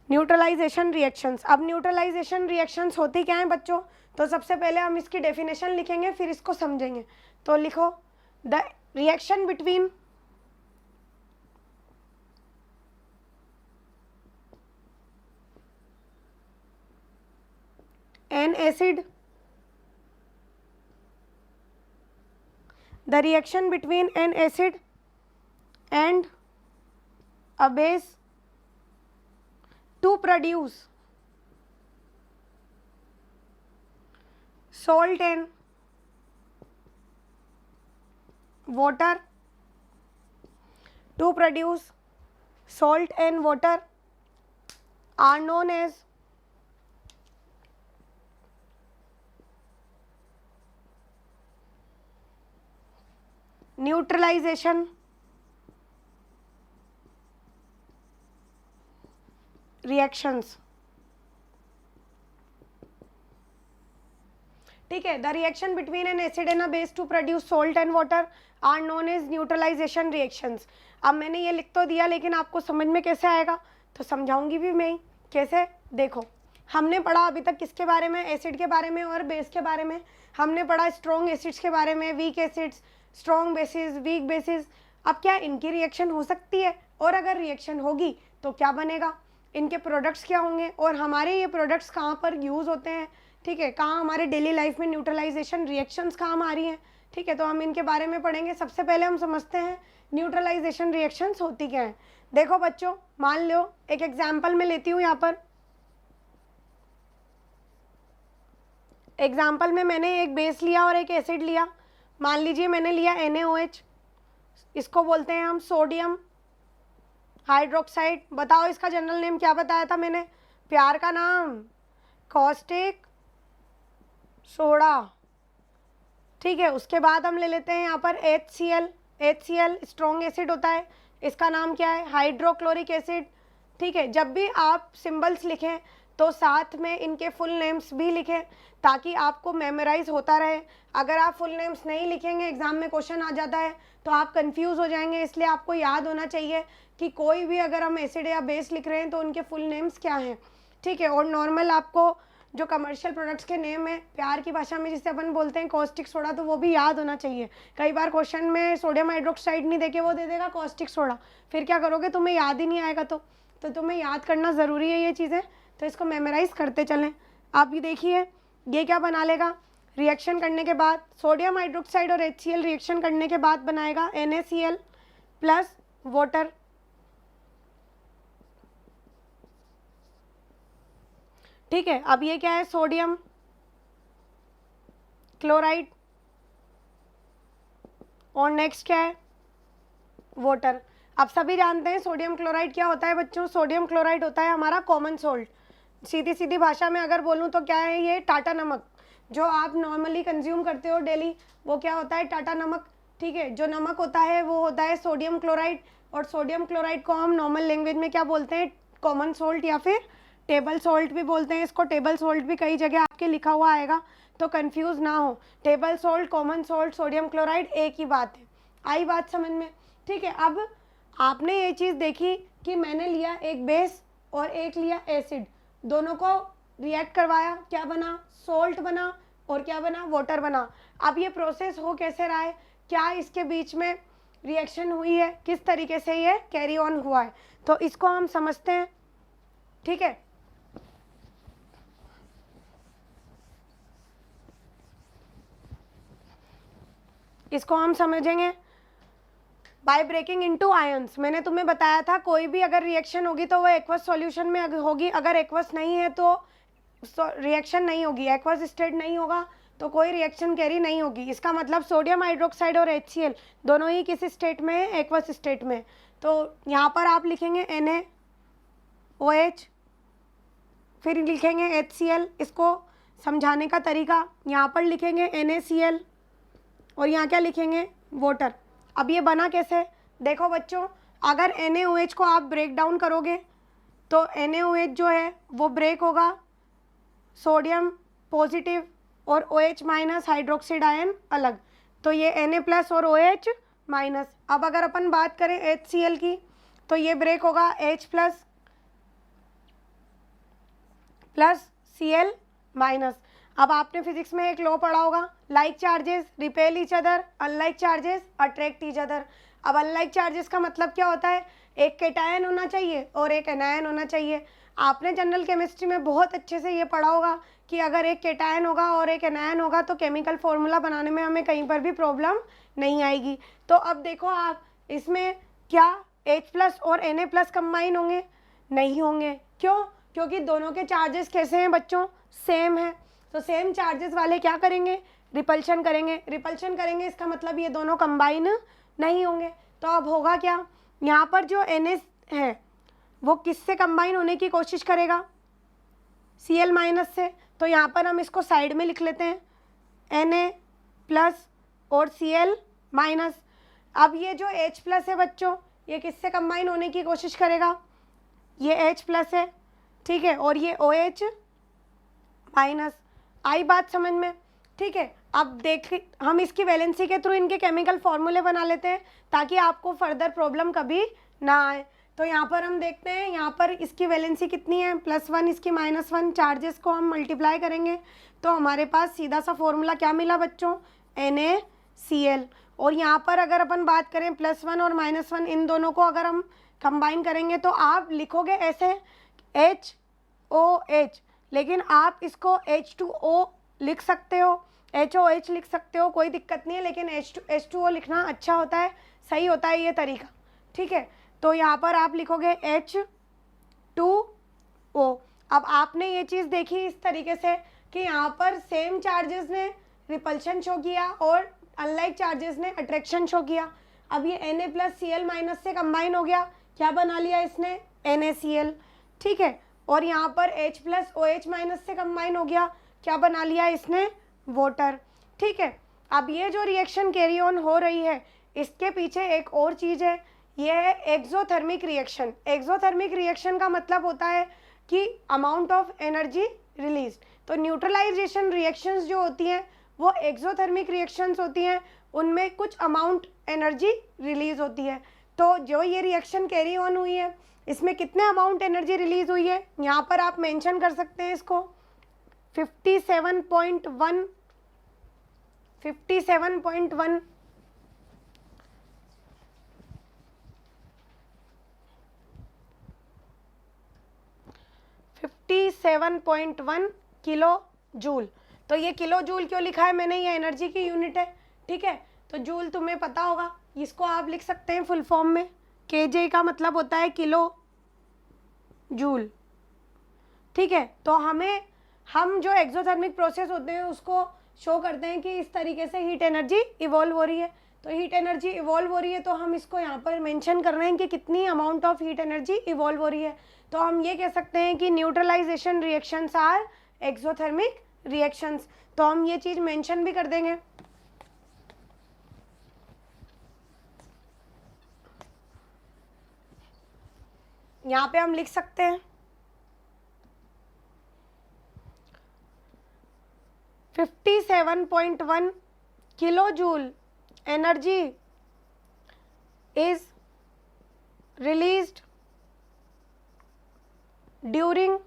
Neutralisation reactions. अब न्यूट्रलाइजेशन रिएक्शंस होती क्या हैं बच्चों? तो सबसे पहले हम इसकी डेफिनेशन लिखेंगे, फिर इसको समझेंगे। तो लिखो the reaction between an acid, the reaction between an acid and a base to produce salt and water, to produce salt and water are known as neutralisation reactions. ठीक है, the reaction between an acid and a base to produce salt and water are known as neutralisation reactions. अब मैंने ये लिख तो दिया, लेकिन आपको समझ में कैसे आएगा? तो समझाऊंगी भी मैं ही। कैसे? देखो, हमने पढ़ा अभी तक किसके बारे में? एसिड के बारे में और बेस के बारे में। हमने पढ़ा स्ट्रॉन्ग एसिड्स के बारे में, weak acids, strong bases, weak bases. अब क्या इनकी रिएक्शन हो सकती है? और अगर रिएक्शन होगी तो क्या बनेगा? इनके प्रोडक्ट्स क्या होंगे? और हमारे ये प्रोडक्ट्स कहाँ पर यूज़ होते हैं? ठीक है, कहाँ हमारे डेली लाइफ में न्यूट्रलाइजेशन रिएक्शंस काम आ रही हैं? ठीक है, तो हम इनके बारे में पढ़ेंगे। सबसे पहले हम समझते हैं न्यूट्रलाइजेशन रिएक्शंस होती क्या है। देखो बच्चों, मान लो एक एग्जाम्पल मैं लेती हूँ यहाँ पर। एग्जाम्पल में मैंने एक बेस लिया और एक एसिड लिया। मान लीजिए मैंने लिया NaOH, इसको बोलते हैं हम सोडियम हाइड्रोक्साइड। बताओ इसका जनरल नेम क्या बताया था मैंने? प्यार का नाम, कॉस्टिक सोडा। ठीक है, उसके बाद हम ले लेते हैं यहाँ पर HCl। HCl स्ट्रॉन्ग एसिड होता है, इसका नाम क्या है? Hydrochloric acid. ठीक है, जब भी आप सिंबल्स लिखें तो साथ में इनके फुल नेम्स भी लिखें ताकि आपको मेमोराइज होता रहे। अगर आप फुल नेम्स नहीं लिखेंगे, एग्जाम में क्वेश्चन आ जाता है तो आप कंफ्यूज हो जाएंगे। इसलिए आपको याद होना चाहिए कि कोई भी अगर हम एसिड या बेस लिख रहे हैं तो उनके फुल नेम्स क्या हैं। ठीक है, और नॉर्मल आपको जो कमर्शियल प्रोडक्ट्स के नेम है प्यार की भाषा में जिसे अपन बोलते हैं कॉस्टिक सोडा, तो वो भी याद होना चाहिए। कई बार क्वेश्चन में सोडियम हाइड्रोक्साइड नहीं देके वो दे देगा कॉस्टिक सोडा, फिर क्या करोगे? तुम्हें याद ही नहीं आएगा। तो तुम्हें याद करना ज़रूरी है ये चीज़ें, तो इसको मेमोराइज करते चलें। आप ये देखिए, ये क्या बना लेगा? रिएक्शन करने के बाद सोडियम हाइड्रोक्साइड और HCl रिएक्शन करने के बाद बनाएगा NaCl प्लस वाटर। ठीक है, अब ये क्या है? Sodium chloride. और नेक्स्ट क्या है? वाटर। अब सभी जानते हैं सोडियम क्लोराइड क्या होता है बच्चों? सोडियम क्लोराइड होता है हमारा कॉमन सोल्ट। सीधी सीधी भाषा में अगर बोलूँ तो क्या है? ये टाटा नमक जो आप नॉर्मली कंज्यूम करते हो डेली, वो क्या होता है? टाटा नमक। ठीक है, जो नमक होता है वो होता है सोडियम क्लोराइड, और सोडियम क्लोराइड को हम नॉर्मल लैंग्वेज में क्या बोलते हैं? कॉमन सोल्ट या फिर टेबल सॉल्ट भी बोलते हैं इसको। टेबल सॉल्ट भी कई जगह आपके लिखा हुआ आएगा, तो कंफ्यूज ना हो। Table salt, common salt, sodium chloride एक ही बात है। आई बात समझ में? ठीक है, अब आपने ये चीज़ देखी कि मैंने लिया एक बेस और एक लिया एसिड, दोनों को रिएक्ट करवाया, क्या बना? सोल्ट बना, और क्या बना? वाटर बना। अब ये प्रोसेस हो कैसे रहा है? क्या इसके बीच में रिएक्शन हुई है? किस तरीके से ये कैरी ऑन हुआ है? तो इसको हम समझते हैं। ठीक है, इसको हम समझेंगे बाय ब्रेकिंग इनटू आयंस। मैंने तुम्हें बताया था कोई भी अगर रिएक्शन होगी तो वो एक्वस सॉल्यूशन में होगी, अगर एक्वस नहीं है तो रिएक्शन नहीं होगी। एक्वस स्टेट नहीं होगा तो कोई रिएक्शन कैरी नहीं होगी। इसका मतलब सोडियम हाइड्रोक्साइड और HCl दोनों ही किस स्टेट में है? एक्वस स्टेट में। तो यहाँ पर आप लिखेंगे NaOH, फिर लिखेंगे HCl। इसको समझाने का तरीका, यहाँ पर लिखेंगे NaCl और यहाँ क्या लिखेंगे? वाटर। अब ये बना कैसे? देखो बच्चों, अगर NaOH को आप ब्रेक डाउन करोगे तो NaOH जो है वो ब्रेक होगा सोडियम पॉजिटिव और OH माइनस हाइड्रोक्साइड आयन अलग, तो ये Na प्लस और OH माइनस। अब अगर अपन बात करें HCl की तो ये ब्रेक होगा H plus plus Cl minus. अब आपने फिजिक्स में एक लॉ पढ़ा होगा, like charges repel each other, unlike charges attract each other. अब अनलाइक चार्जेस का मतलब क्या होता है? एक केटायन होना चाहिए और एक एनायन होना चाहिए। आपने जनरल केमिस्ट्री में बहुत अच्छे से ये पढ़ा होगा कि अगर एक केटायन होगा और एक एनायन होगा तो केमिकल फॉर्मूला बनाने में हमें कहीं पर भी प्रॉब्लम नहीं आएगी। तो अब देखो आप, इसमें क्या H प्लस और Na प्लस कंबाइन होंगे? नहीं होंगे। क्यों? क्योंकि दोनों के चार्जेस कैसे हैं बच्चों? सेम है। तो सेम चार्जेस वाले क्या करेंगे? रिपल्शन करेंगे। रिपल्शन करेंगे इसका मतलब ये दोनों कंबाइन नहीं होंगे। तो अब होगा क्या? यहाँ पर जो Na है वो किससे कंबाइन होने की कोशिश करेगा? Cl माइनस से। तो यहाँ पर हम इसको साइड में लिख लेते हैं, Na प्लस और Cl माइनस। अब ये जो H प्लस है बच्चों, ये किससे कंबाइन होने की कोशिश करेगा? ये H प्लस है, ठीक है, और ये OH माइनस। आई बात समझ में? ठीक है, अब देख हम इसकी वैलेंसी के थ्रू इनके केमिकल फॉर्मूले बना लेते हैं ताकि आपको फर्दर प्रॉब्लम कभी ना आए। तो यहाँ पर हम देखते हैं, यहाँ पर इसकी वैलेंसी कितनी है? +1, इसकी -1। चार्जेस को हम मल्टीप्लाई करेंगे तो हमारे पास सीधा सा फॉर्मूला क्या मिला बच्चों? NaCl। और यहाँ पर अगर अपन बात करें +1 और -1, इन दोनों को अगर हम कंबाइन करेंगे तो आप लिखोगे ऐसे HOH, लेकिन आप इसको H2O लिख सकते हो, HOH लिख सकते हो, कोई दिक्कत नहीं है, लेकिन H2O लिखना अच्छा होता है, सही होता है ये तरीका। ठीक है, तो यहाँ पर आप लिखोगे H2O। अब आपने ये चीज़ देखी इस तरीके से कि यहाँ पर सेम चार्जेस ने रिपल्शन शो किया और अनलाइक चार्जेस ने अट्रैक्शन शो किया। अब ये Na प्लस Cl- से कंबाइन हो गया, क्या बना लिया इसने, NaCl, ठीक है। और यहाँ पर H प्लस OH- से कंबाइन हो गया, क्या बना लिया इसने, वाटर, ठीक है। अब ये जो रिएक्शन कैरी ऑन हो रही है इसके पीछे एक और चीज़ है, ये है एक्सोथर्मिक रिएक्शन। एक्सोथर्मिक रिएक्शन का मतलब होता है कि अमाउंट ऑफ एनर्जी रिलीज। तो न्यूट्रलाइजेशन रिएक्शंस जो होती हैं वो एक्सोथर्मिक रिएक्शंस होती हैं, उनमें कुछ अमाउंट एनर्जी रिलीज होती है। तो जो ये रिएक्शन कैरी ऑन हुई है इसमें कितने अमाउंट एनर्जी रिलीज हुई है, यहाँ पर आप मेंशन कर सकते हैं इसको 57.1 57.1 किलो जूल। तो ये किलो जूल क्यों लिखा है मैंने, ये एनर्जी की यूनिट है, ठीक है। तो जूल तुम्हें पता होगा, इसको आप लिख सकते हैं फुल फॉर्म में, केजे का मतलब होता है किलो जूल, ठीक है। तो हम जो एक्सोथर्मिक प्रोसेस होते हैं उसको शो करते हैं कि इस तरीके से हीट एनर्जी इवॉल्व हो रही है। तो हीट एनर्जी इवॉल्व हो रही है तो हम इसको यहाँ पर मेंशन कर रहे हैं कि कितनी amount of heat energy evolve हो रही है। तो हम ये कह सकते हैं कि neutralisation reactions are exothermic reactions. तो हम ये चीज़ मेंशन भी कर देंगे। यहाँ पे हम लिख सकते हैं 57.1 kilo joule energy is released during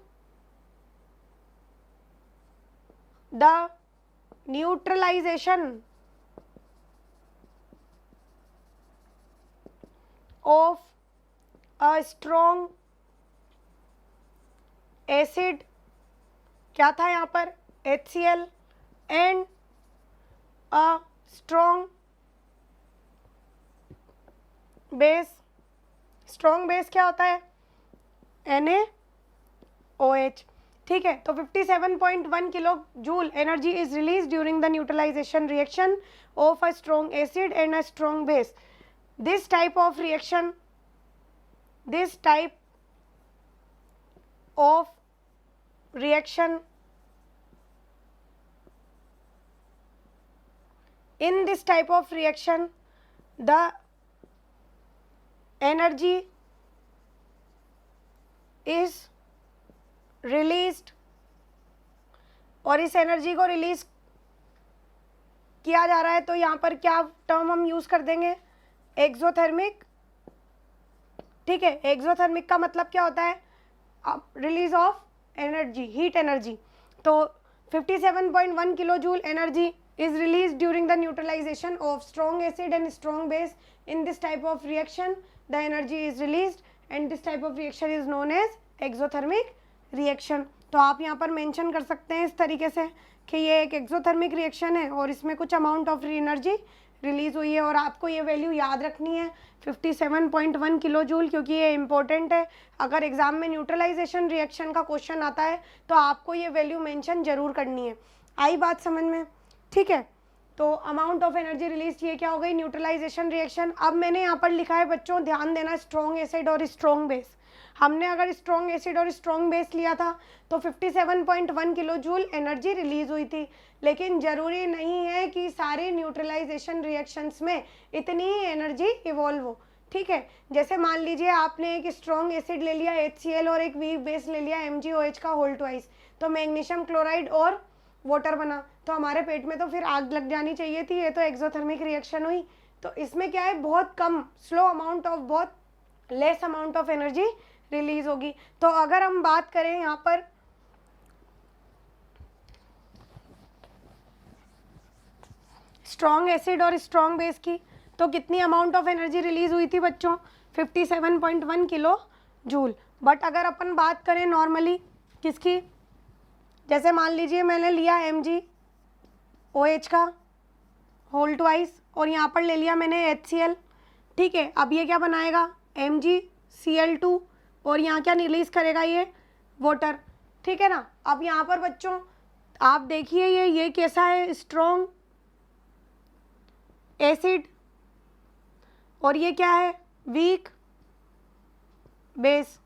the neutralization of a strong acid, क्या था यहाँ पर, HCl, and a strong base. Strong base क्या होता है, NaOH, ठीक है। तो 57.1 kilo joule energy is release during the neutralisation reaction of a strong acid and a strong base. This type of reaction, this type of reaction, in this type of reaction the energy is released, और इस एनर्जी को रिलीज किया जा रहा है तो यहाँ पर क्या टर्म हम यूज कर देंगे, एक्सोथर्मिक, ठीक है। एक्सोथर्मिक का मतलब क्या होता है, release of energy, heat energy. तो 57.1 kilo joule energy is released during the neutralization of strong acid and strong base. In this type of reaction the energy is released and this type of reaction is known as exothermic reaction. तो आप यहाँ पर मेंशन कर सकते हैं इस तरीके से कि ये एक एक्सोथर्मिक रिएक्शन है और इसमें कुछ अमाउंट ऑफ एनर्जी रिलीज हुई है, और आपको ये वैल्यू याद रखनी है 57.1 किलो जूल, क्योंकि ये इंपॉर्टेंट है। अगर एग्जाम में न्यूट्रलाइजेशन रिएक्शन का क्वेश्चन आता है तो आपको ये वैल्यू मेंशन जरूर करनी है। आई बात समझ में, ठीक है। तो अमाउंट ऑफ एनर्जी रिलीज, ये क्या हो गई, न्यूट्रलाइजेशन रिएक्शन। अब मैंने यहाँ पर लिखा है बच्चों, ध्यान देना, स्ट्रॉन्ग एसिड और स्ट्रॉन्ग बेस। हमने अगर स्ट्रॉन्ग एसिड और स्ट्रॉन्ग बेस लिया था तो 57.1 किलो जूल एनर्जी रिलीज हुई थी, लेकिन ज़रूरी नहीं है कि सारे न्यूट्रलाइजेशन रिएक्शंस में इतनी ही एनर्जी इवॉल्व हो, ठीक है। जैसे मान लीजिए आपने एक स्ट्रॉन्ग एसिड ले लिया HCl और एक वीक बेस ले लिया MgOH का होल ट्वाइस, तो मैग्नीशियम क्लोराइड और वाटर बना, तो हमारे पेट में तो फिर आग लग जानी चाहिए थी। ये तो एक्सोथर्मिक रिएक्शन हुई। तो इसमें क्या है, बहुत कम, स्लो अमाउंट ऑफ, बहुत less amount of energy release होगी। तो अगर हम बात करें यहाँ पर स्ट्रॉन्ग एसिड और स्ट्रॉन्ग बेस की, तो कितनी अमाउंट ऑफ एनर्जी रिलीज हुई थी बच्चों, 57.1 किलो जूल। बट अगर अपन बात करें नॉर्मली किसकी, जैसे मान लीजिए मैंने लिया MgOH का होल ट्वाइस और यहाँ पर ले लिया मैंने HCl, ठीक है। अब ये क्या बनाएगा, MgCl2 और यहाँ क्या रिलीज करेगा ये वाटर, ठीक है ना। अब यहाँ पर बच्चों आप देखिए ये कैसा है, स्ट्रॉन्ग एसिड और ये क्या है, वीक बेस।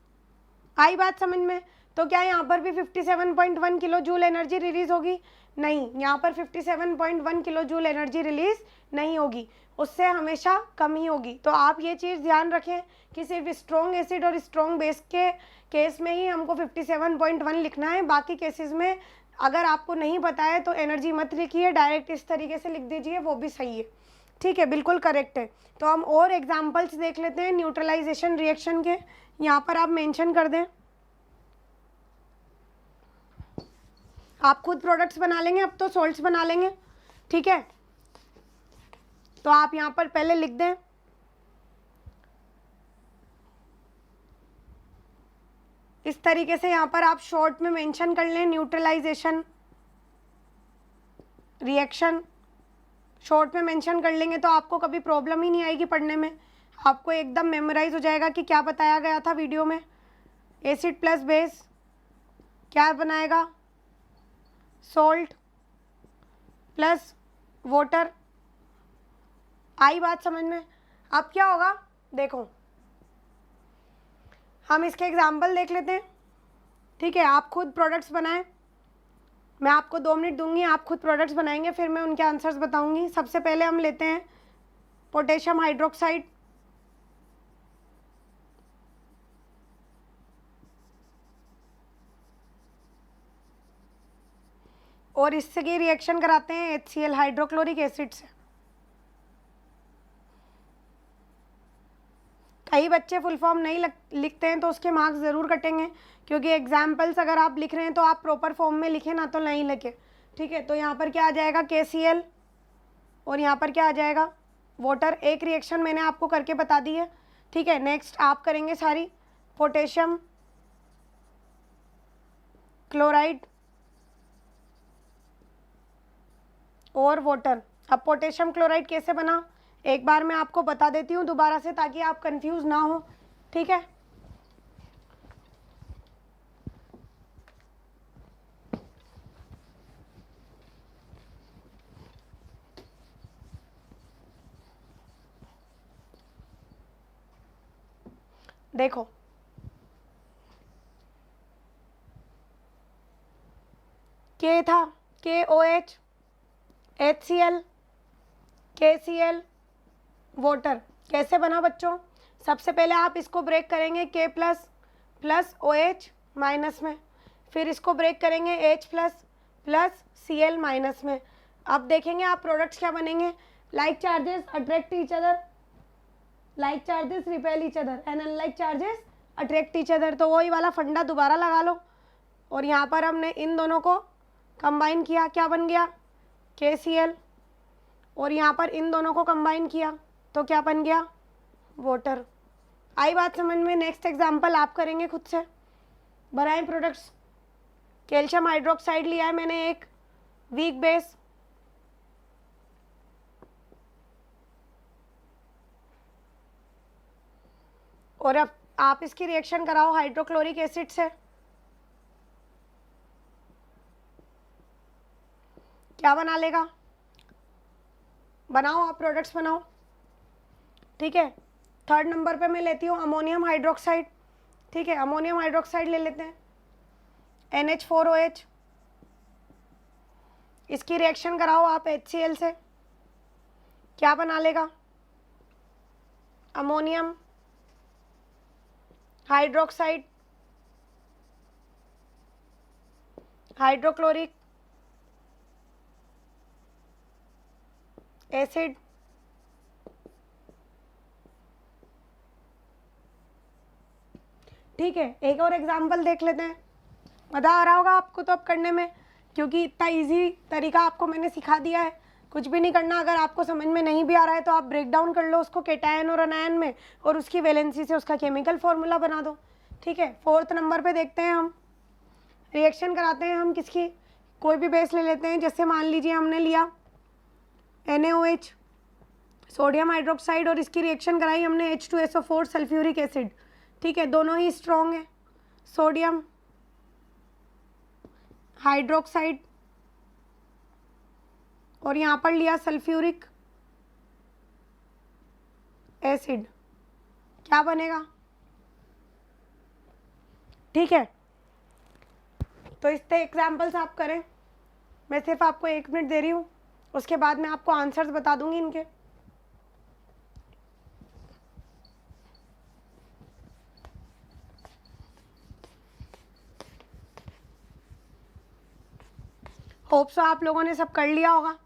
आई बात समझ में। तो क्या यहाँ पर भी 57.1 किलो जूल एनर्जी रिलीज होगी? नहीं, यहाँ पर 57.1 किलो जूल एनर्जी रिलीज नहीं होगी, उससे हमेशा कम ही होगी। तो आप ये चीज़ ध्यान रखें कि सिर्फ स्ट्रॉन्ग एसिड और स्ट्रॉन्ग बेस के केस में ही हमको 57.1 लिखना है। बाकी केसेस में अगर आपको नहीं पता है तो एनर्जी मत लिखिए, डायरेक्ट इस तरीके से लिख दीजिए, वो भी सही है, ठीक है, बिल्कुल करेक्ट है। तो हम और एग्जाम्पल्स देख लेते हैं न्यूट्रलाइजेशन रिएक्शन के। यहाँ पर आप मेंशन कर दें, आप खुद प्रोडक्ट्स बना लेंगे, अब तो सॉल्ट्स बना लेंगे, ठीक है। तो आप यहाँ पर पहले लिख दें इस तरीके से, यहाँ पर आप शॉर्ट में मेंशन कर लें न्यूट्रलाइजेशन रिएक्शन, शॉर्ट में मेंशन कर लेंगे तो आपको कभी प्रॉब्लम ही नहीं आएगी पढ़ने में, आपको एकदम मेमोराइज हो जाएगा कि क्या बताया गया था वीडियो में। एसिड प्लस बेस क्या बनाएगा, सॉल्ट प्लस वाटर। आई बात समझ में। अब क्या होगा देखो, हम इसके एग्जाम्पल देख लेते हैं, ठीक है। आप खुद प्रोडक्ट्स बनाएं, मैं आपको 2 मिनट दूंगी, आप खुद प्रोडक्ट्स बनाएंगे, फिर मैं उनके आंसर्स बताऊंगी। सबसे पहले हम लेते हैं पोटेशियम हाइड्रोक्साइड, और इससे ये रिएक्शन कराते हैं HCl हाइड्रोक्लोरिक एसिड से। कई बच्चे फुल फॉर्म नहीं लिखते हैं तो उसके मार्क्स ज़रूर कटेंगे, क्योंकि एग्जाम्पल्स अगर आप लिख रहे हैं तो आप प्रॉपर फॉर्म में लिखें, ना तो नहीं लिखे, ठीक है। तो यहाँ पर क्या आ जाएगा, KCl, और यहाँ पर क्या आ जाएगा, वाटर। एक रिएक्शन मैंने आपको करके बता दी है, ठीक है। नेक्स्ट आप करेंगे सारी पोटेशियम क्लोराइड और वाटर। अब पोटेशियम क्लोराइड कैसे बना एक बार मैं आपको बता देती हूँ दोबारा से, ताकि आप कंफ्यूज ना हो, ठीक है। देखो K था, KOH, HCl, KCl, वाटर। कैसे बना बच्चों, सबसे पहले आप इसको ब्रेक करेंगे K plus plus OH minus में, फिर इसको ब्रेक करेंगे H plus plus Cl minus में। अब देखेंगे आप प्रोडक्ट्स क्या बनेंगे, like charges attract each other, like charges repel each other and unlike charges attract each other. तो वही वाला फंडा दोबारा लगा लो, और यहाँ पर हमने इन दोनों को कंबाइन किया, क्या बन गया, KCl, और यहाँ पर इन दोनों को कंबाइन किया तो क्या बन गया, वाटर। आई बात समझ में। नेक्स्ट एग्जांपल आप करेंगे खुद से, बनाएं प्रोडक्ट्स। कैल्शियम हाइड्रोक्साइड लिया है मैंने एक वीक बेस, और अब आप इसकी रिएक्शन कराओ हाइड्रोक्लोरिक एसिड से, क्या बना लेगा, बनाओ आप प्रोडक्ट्स बनाओ, ठीक है। 3rd नंबर पे मैं लेती हूँ अमोनियम हाइड्रोक्साइड, ठीक है। अमोनियम हाइड्रोक्साइड ले लेते हैं, NH4OH, इसकी रिएक्शन कराओ आप HCl से, क्या बना लेगा, अमोनियम हाइड्रोक्साइड हाइड्रोक्लोरिक एसिड, ठीक है। एक और एग्जांपल देख लेते हैं, मज़ा आ रहा होगा आपको तो अब करने में, क्योंकि इतना इजी तरीका आपको मैंने सिखा दिया है। कुछ भी नहीं करना, अगर आपको समझ में नहीं भी आ रहा है तो आप ब्रेक डाउन कर लो उसको कैटायन और अनायन में, और उसकी वैलेंसी से उसका केमिकल फॉर्मूला बना दो, ठीक है। 4th नंबर पे देखते हैं हम, रिएक्शन कराते हैं हम किसकी, कोई भी बेस ले लेते हैं, जैसे मान लीजिए हमने लिया NaOH, सोडियम हाइड्रोक्साइड और इसकी रिएक्शन कराई हमने H2SO4 सल्फ्यूरिक एसिड, ठीक है, दोनों ही स्ट्रॉन्ग है। सोडियम हाइड्रोक्साइड और यहाँ पर लिया सल्फ्यूरिक एसिड, क्या बनेगा? ठीक है, तो इससे एग्जाम्पल्स आप करें। मैं सिर्फ आपको 1 मिनट दे रही हूँ, उसके बाद मैं आपको आंसर्स बता दूंगी इनके। होप सो आप लोगों ने सब कर लिया होगा,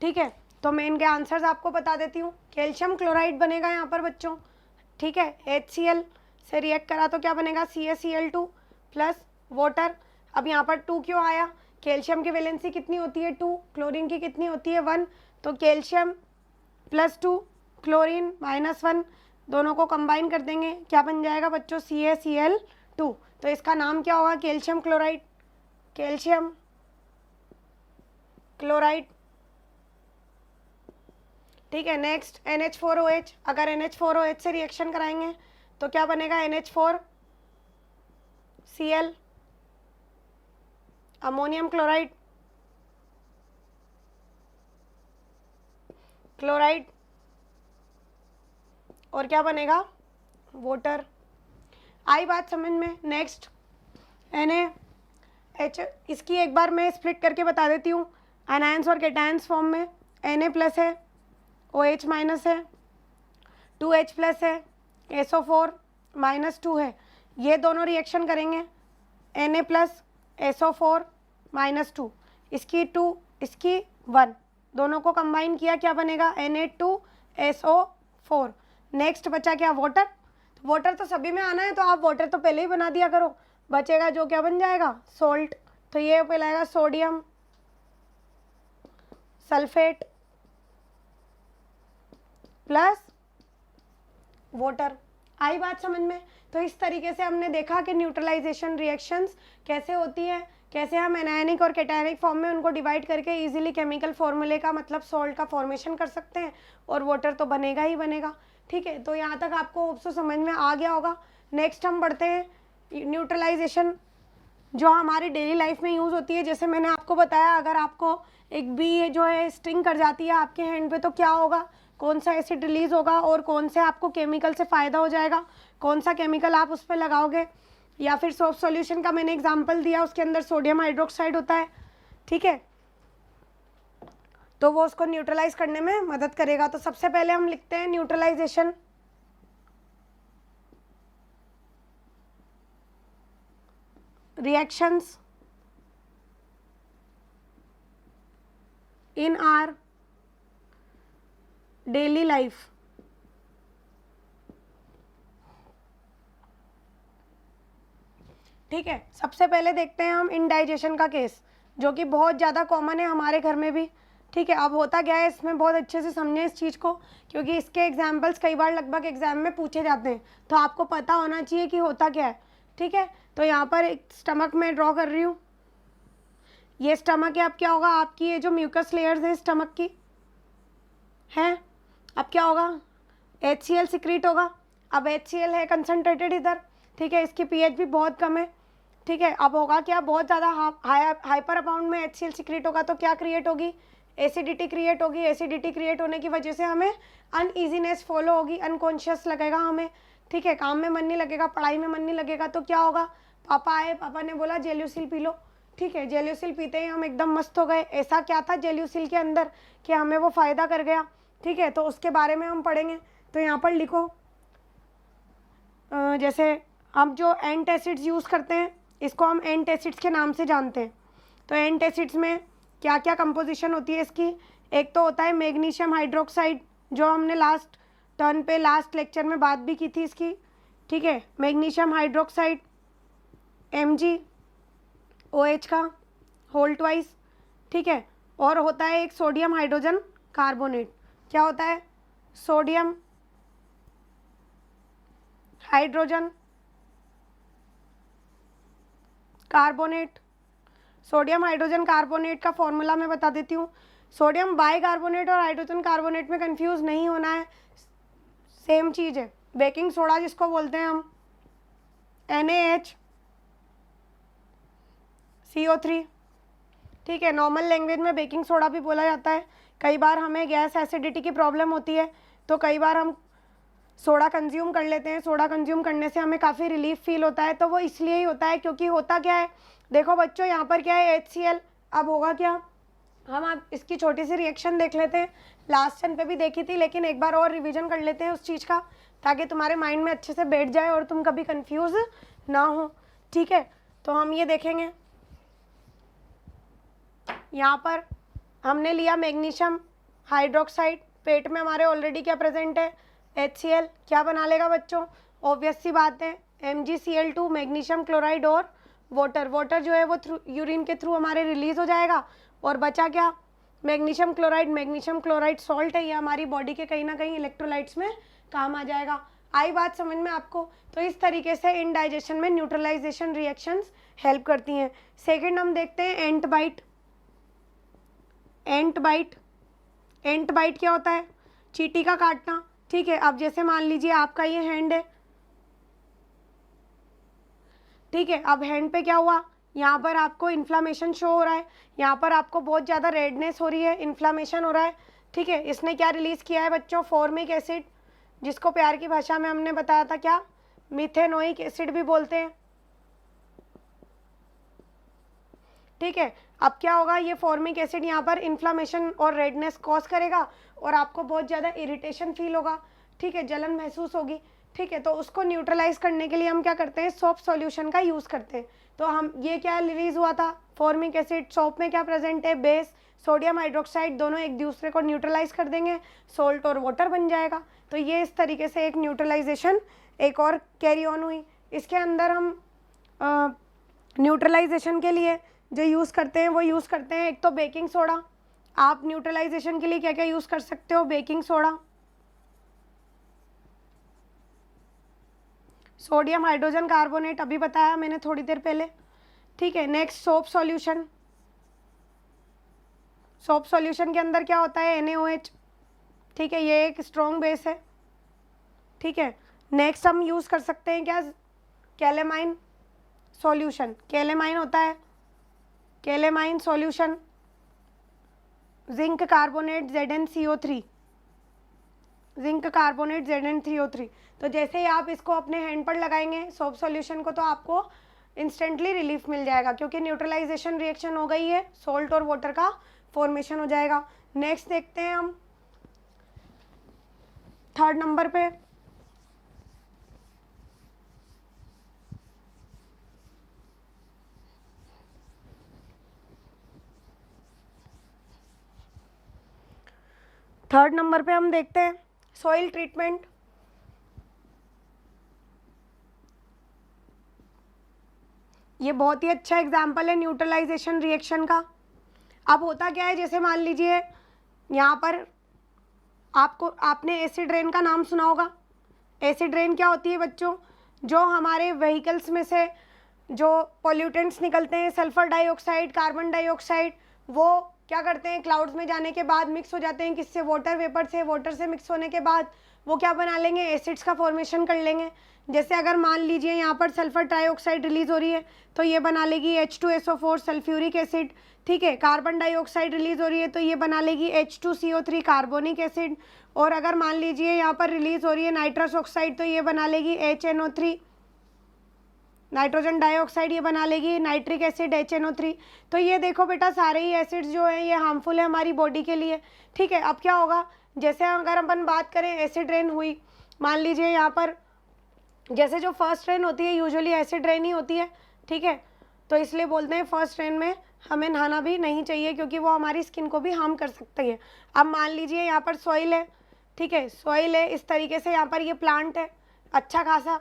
ठीक है। तो मैं इनके आंसर्स आपको बता देती हूँ। कैल्शियम क्लोराइड बनेगा यहाँ पर बच्चों, ठीक है, HCl से रिएक्ट करा तो क्या बनेगा? CaCl2 plus water. अब यहाँ पर 2 क्यों आया? कैल्शियम की वैलेंसी कितनी होती है? 2, क्लोरीन की कितनी होती है? 1, तो कैल्शियम +2 क्लोरीन -1 दोनों को कंबाइन कर देंगे, क्या बन जाएगा बच्चों? CaCl2। तो इसका नाम क्या होगा? कैल्शियम क्लोराइड, कैल्शियम क्लोराइड, ठीक है। नेक्स्ट NH4OH, अगर NH4OH से रिएक्शन कराएंगे तो क्या बनेगा? NH4Cl, अमोनियम क्लोराइड, क्लोराइड, और क्या बनेगा? वाटर। आई बात समझ में? नेक्स्ट NaH, इसकी एक बार मैं स्प्लिट करके बता देती हूँ। एनायंस और कैटायंस फॉर्म में Na+ है, OH- है, 2H+ है, SO4 -2 है, ये दोनों रिएक्शन करेंगे। Na+ SO4 -2, इसकी 2, इसकी 1, दोनों को कंबाइन किया, क्या बनेगा? Na2SO4। नेक्स्ट बचा क्या? वाटर। तो वाटर तो सभी में आना है, तो आप वाटर तो पहले ही बना दिया करो। बचेगा जो क्या बन जाएगा? सॉल्ट। तो ये कहलाएगा सोडियम सल्फेट प्लस वाटर। आई बात समझ में? तो इस तरीके से हमने देखा कि न्यूट्रलाइजेशन रिएक्शंस कैसे होती है, कैसे हम एनायनिक और कैटायनिक फॉर्म में उनको डिवाइड करके इजीली केमिकल फॉर्मूले का मतलब सॉल्ट का फॉर्मेशन कर सकते हैं, और वाटर तो बनेगा ही बनेगा, ठीक है। तो यहाँ तक आपको होप सो समझ में आ गया होगा। नेक्स्ट हम बढ़ते हैं न्यूट्रलाइजेशन जो हमारी डेली लाइफ में यूज़ होती है। जैसे मैंने आपको बताया, अगर आपको एक बी जो है स्टिंग कर जाती है आपके हैंड पे, तो क्या होगा? कौन सा एसिड रिलीज होगा और कौन से आपको केमिकल से फ़ायदा हो जाएगा, कौन सा केमिकल आप उस पर लगाओगे। या फिर सोप सॉल्यूशन का मैंने एग्जांपल दिया, उसके अंदर सोडियम हाइड्रोक्साइड होता है, ठीक है, तो वो उसको न्यूट्रलाइज करने में मदद करेगा। तो सबसे पहले हम लिखते हैं neutralisation. Reactions in our daily life. ठीक है, सबसे पहले देखते हैं हम इंडाइजेशन का केस, जो कि बहुत ज़्यादा कॉमन है हमारे घर में भी, ठीक है। अब होता क्या है, इसमें बहुत अच्छे से समझें इस चीज़ को, क्योंकि इसके एग्जाम्पल्स कई बार लगभग एग्जाम में पूछे जाते हैं, तो आपको पता होना चाहिए कि होता क्या है, ठीक है। तो यहाँ पर एक स्टमक में ड्रॉ कर रही हूँ, ये स्टमक है। अब क्या होगा, आपकी ये जो म्यूकस लेयर्स हैं स्टमक की हैं, अब क्या होगा, HCl सिक्रीट होगा। अब HCl है कंसनट्रेटेड इधर, ठीक है, इसकी pH भी बहुत कम है, ठीक है। अब होगा क्या, बहुत ज़्यादा हाइपर अमाउंट में HCl सिक्रीट होगा तो क्या क्रिएट होगी, एसिडिटी क्रिएट होगी। एसिडिटी क्रिएट होने की वजह से हमें अनईजीनेस फॉलो होगी, अनकॉन्शियस लगेगा हमें, ठीक है, काम में मन नहीं लगेगा, पढ़ाई में मन नहीं लगेगा। तो क्या होगा, पापा आए, पापा ने बोला जेल्यूसिल पी लो, ठीक है, जेल्यूसिल पीते ही हम एकदम मस्त हो गए। ऐसा क्या था जेल्यूसिल के अंदर कि हमें वो फ़ायदा कर गया, ठीक है, तो उसके बारे में हम पढ़ेंगे। तो यहाँ पर लिखो, जैसे हम जो एंटासिड्स यूज़ करते हैं, इसको हम एंटासिड्स के नाम से जानते हैं। तो एंटासिड्स में क्या क्या कंपोजिशन होती है इसकी, एक तो होता है मैग्नीशियम हाइड्रोक्साइड, जो हमने लास्ट टर्न पे लास्ट लेक्चर में बात भी की थी इसकी, ठीक है, मैग्नीशियम हाइड्रोक्साइड MgOH का होल ट्वाइस, ठीक है। और होता है एक सोडियम हाइड्रोजन कार्बोनेट, क्या होता है, sodium hydrogen carbonate. Sodium hydrogen carbonate का फॉर्मूला मैं बता देती हूँ, सोडियम बाइकार्बोनेट और हाइड्रोजन कार्बोनेट में कंफ्यूज नहीं होना है, सेम चीज़ है। बेकिंग सोडा जिसको बोलते हैं हम NaHCO3, ठीक है। नॉर्मल लैंग्वेज में बेकिंग सोडा भी बोला जाता है। कई बार हमें गैस एसिडिटी की प्रॉब्लम होती है तो कई बार हम सोडा कंज्यूम कर लेते हैं। सोडा कंज्यूम करने से हमें काफ़ी रिलीफ फील होता है, तो वो इसलिए ही होता है क्योंकि होता क्या है, देखो बच्चों यहाँ पर क्या है HCl, अब होगा क्या, हम आप इसकी छोटी सी रिएक्शन देख लेते हैं, लास्ट टर्न पे भी देखी थी लेकिन एक बार और रिवीजन कर लेते हैं उस चीज़ का, ताकि तुम्हारे माइंड में अच्छे से बैठ जाए और तुम कभी कंफ्यूज ना हो, ठीक है। तो हम ये देखेंगे, यहाँ पर हमने लिया मैग्नीशियम हाइड्रोक्साइड, पेट में हमारे ऑलरेडी क्या प्रेजेंट है, HCl, क्या बना लेगा बच्चों, ऑब्वियस सी बात है MgCl2, मैग्नीशियम क्लोराइड और वाटर। वाटर जो है वो यूरिन के थ्रू हमारे रिलीज हो जाएगा और बचा क्या, magnesium chloride. Magnesium chloride salt है, ये हमारी बॉडी के कहीं ना कहीं इलेक्ट्रोलाइट्स में काम आ जाएगा। आई बात समझ में आपको? तो इस तरीके से इनडाइजेशन में न्यूट्रलाइजेशन रिएक्शंस हेल्प करती हैं। सेकेंड हम देखते हैं एंट बाइट। एंट बाइट, एंट बाइट क्या होता है, चींटी का काटना, ठीक है। अब जैसे मान लीजिए आपका ये हैंड है, ठीक है। अब हैंड पे क्या हुआ, यहाँ पर आपको इन्फ्लामेशन शो हो रहा है, यहाँ पर आपको बहुत ज़्यादा रेडनेस हो रही है, इन्फ्लामेशन हो रहा है, ठीक है। इसने क्या रिलीज़ किया है बच्चों, फॉर्मिक एसिड, जिसको प्यार की भाषा में हमने बताया था क्या, मिथेनोइक एसिड भी बोलते हैं, ठीक है। अब क्या होगा, ये फॉर्मिक एसिड यहाँ पर इन्फ्लामेशन और रेडनेस कॉज करेगा और आपको बहुत ज़्यादा इरिटेशन फील होगा, ठीक है, जलन महसूस होगी, ठीक है। तो उसको न्यूट्रलाइज करने के लिए हम क्या करते हैं, सोप सॉल्यूशन का यूज़ करते हैं। तो हम ये क्या रिलीज हुआ था, फॉर्मिक एसिड, सोप में क्या प्रेजेंट है, बेस, सोडियम हाइड्रोक्साइड, दोनों एक दूसरे को न्यूट्रलाइज कर देंगे, सोल्ट और वाटर बन जाएगा। तो ये इस तरीके से एक न्यूट्रलाइजेशन एक और कैरी ऑन हुई। इसके अंदर हम न्यूट्रलाइजेशन के लिए जो यूज़ करते हैं वो यूज़ करते हैं, एक तो बेकिंग सोडा। आप न्यूट्रलाइजेशन के लिए क्या क्या यूज़ कर सकते हो, baking soda, sodium hydrogen carbonate, अभी बताया मैंने थोड़ी देर पहले, ठीक है। Next soap solution. Soap solution के अंदर क्या होता है, NaOH, ठीक है, ये एक स्ट्रॉन्ग बेस है, ठीक है। नेक्स्ट हम यूज़ कर सकते हैं क्या, कैलेमाइन सॉल्यूशन। कैलेमाइन होता है, calamine solution, zinc carbonate ZnCO3, zinc carbonate ZnCO3। तो जैसे ही आप इसको अपने हैंड पर लगाएंगे सोप सॉल्यूशन को, तो आपको इंस्टेंटली रिलीफ मिल जाएगा क्योंकि न्यूट्रलाइजेशन रिएक्शन हो गई है, सॉल्ट और वाटर का फॉर्मेशन हो जाएगा। नेक्स्ट देखते हैं हम थर्ड नंबर पे, थर्ड नंबर पे हम देखते हैं सॉइल ट्रीटमेंट। ये बहुत ही अच्छा एग्जाम्पल है न्यूट्रलाइजेशन रिएक्शन का। अब होता क्या है, जैसे मान लीजिए यहाँ पर आपने एसिड रेन का नाम सुना होगा। एसिड रेन क्या होती है बच्चों, जो हमारे व्हीकल्स में से जो पॉल्यूटेंट्स निकलते हैं, सल्फर डाइऑक्साइड, कार्बन डाइऑक्साइड, वो क्या करते हैं, क्लाउड्स में जाने के बाद मिक्स हो जाते हैं किससे, वाटर वेपर से। वाटर से मिक्स होने के बाद वो क्या बना लेंगे, एसिड्स का फॉर्मेशन कर लेंगे। जैसे अगर मान लीजिए यहाँ पर सल्फर डाइऑक्साइड रिलीज हो रही है तो ये बना लेगी H2SO4 सल्फ्यूरिक एसिड, ठीक है। कार्बन डाइऑक्साइड रिलीज हो रही है तो ये बना लेगी H2CO3 कार्बोनिक एसिड। और अगर मान लीजिए यहाँ पर रिलीज हो रही है नाइट्रस ऑक्साइड तो ये बना लेगी HNO3, नाइट्रोजन डाइऑक्साइड, ये बना लेगी नाइट्रिक एसिड HNO3। तो ये देखो बेटा, सारे ही एसिड्स जो हैं ये हार्मफुल है हमारी बॉडी के लिए, ठीक है। अब क्या होगा, जैसे अगर अपन बात करें एसिड रेन हुई, मान लीजिए यहाँ पर जैसे जो फर्स्ट रेन होती है यूजुअली एसिड रेन ही होती है, ठीक है। तो इसलिए बोलते हैं फर्स्ट रेन में हमें नहाना भी नहीं चाहिए क्योंकि वो हमारी स्किन को भी हार्म कर सकती है। अब मान लीजिए यहाँ पर सॉइल है, ठीक है, सॉइल है, इस तरीके से यहाँ पर ये प्लांट है, अच्छा खासा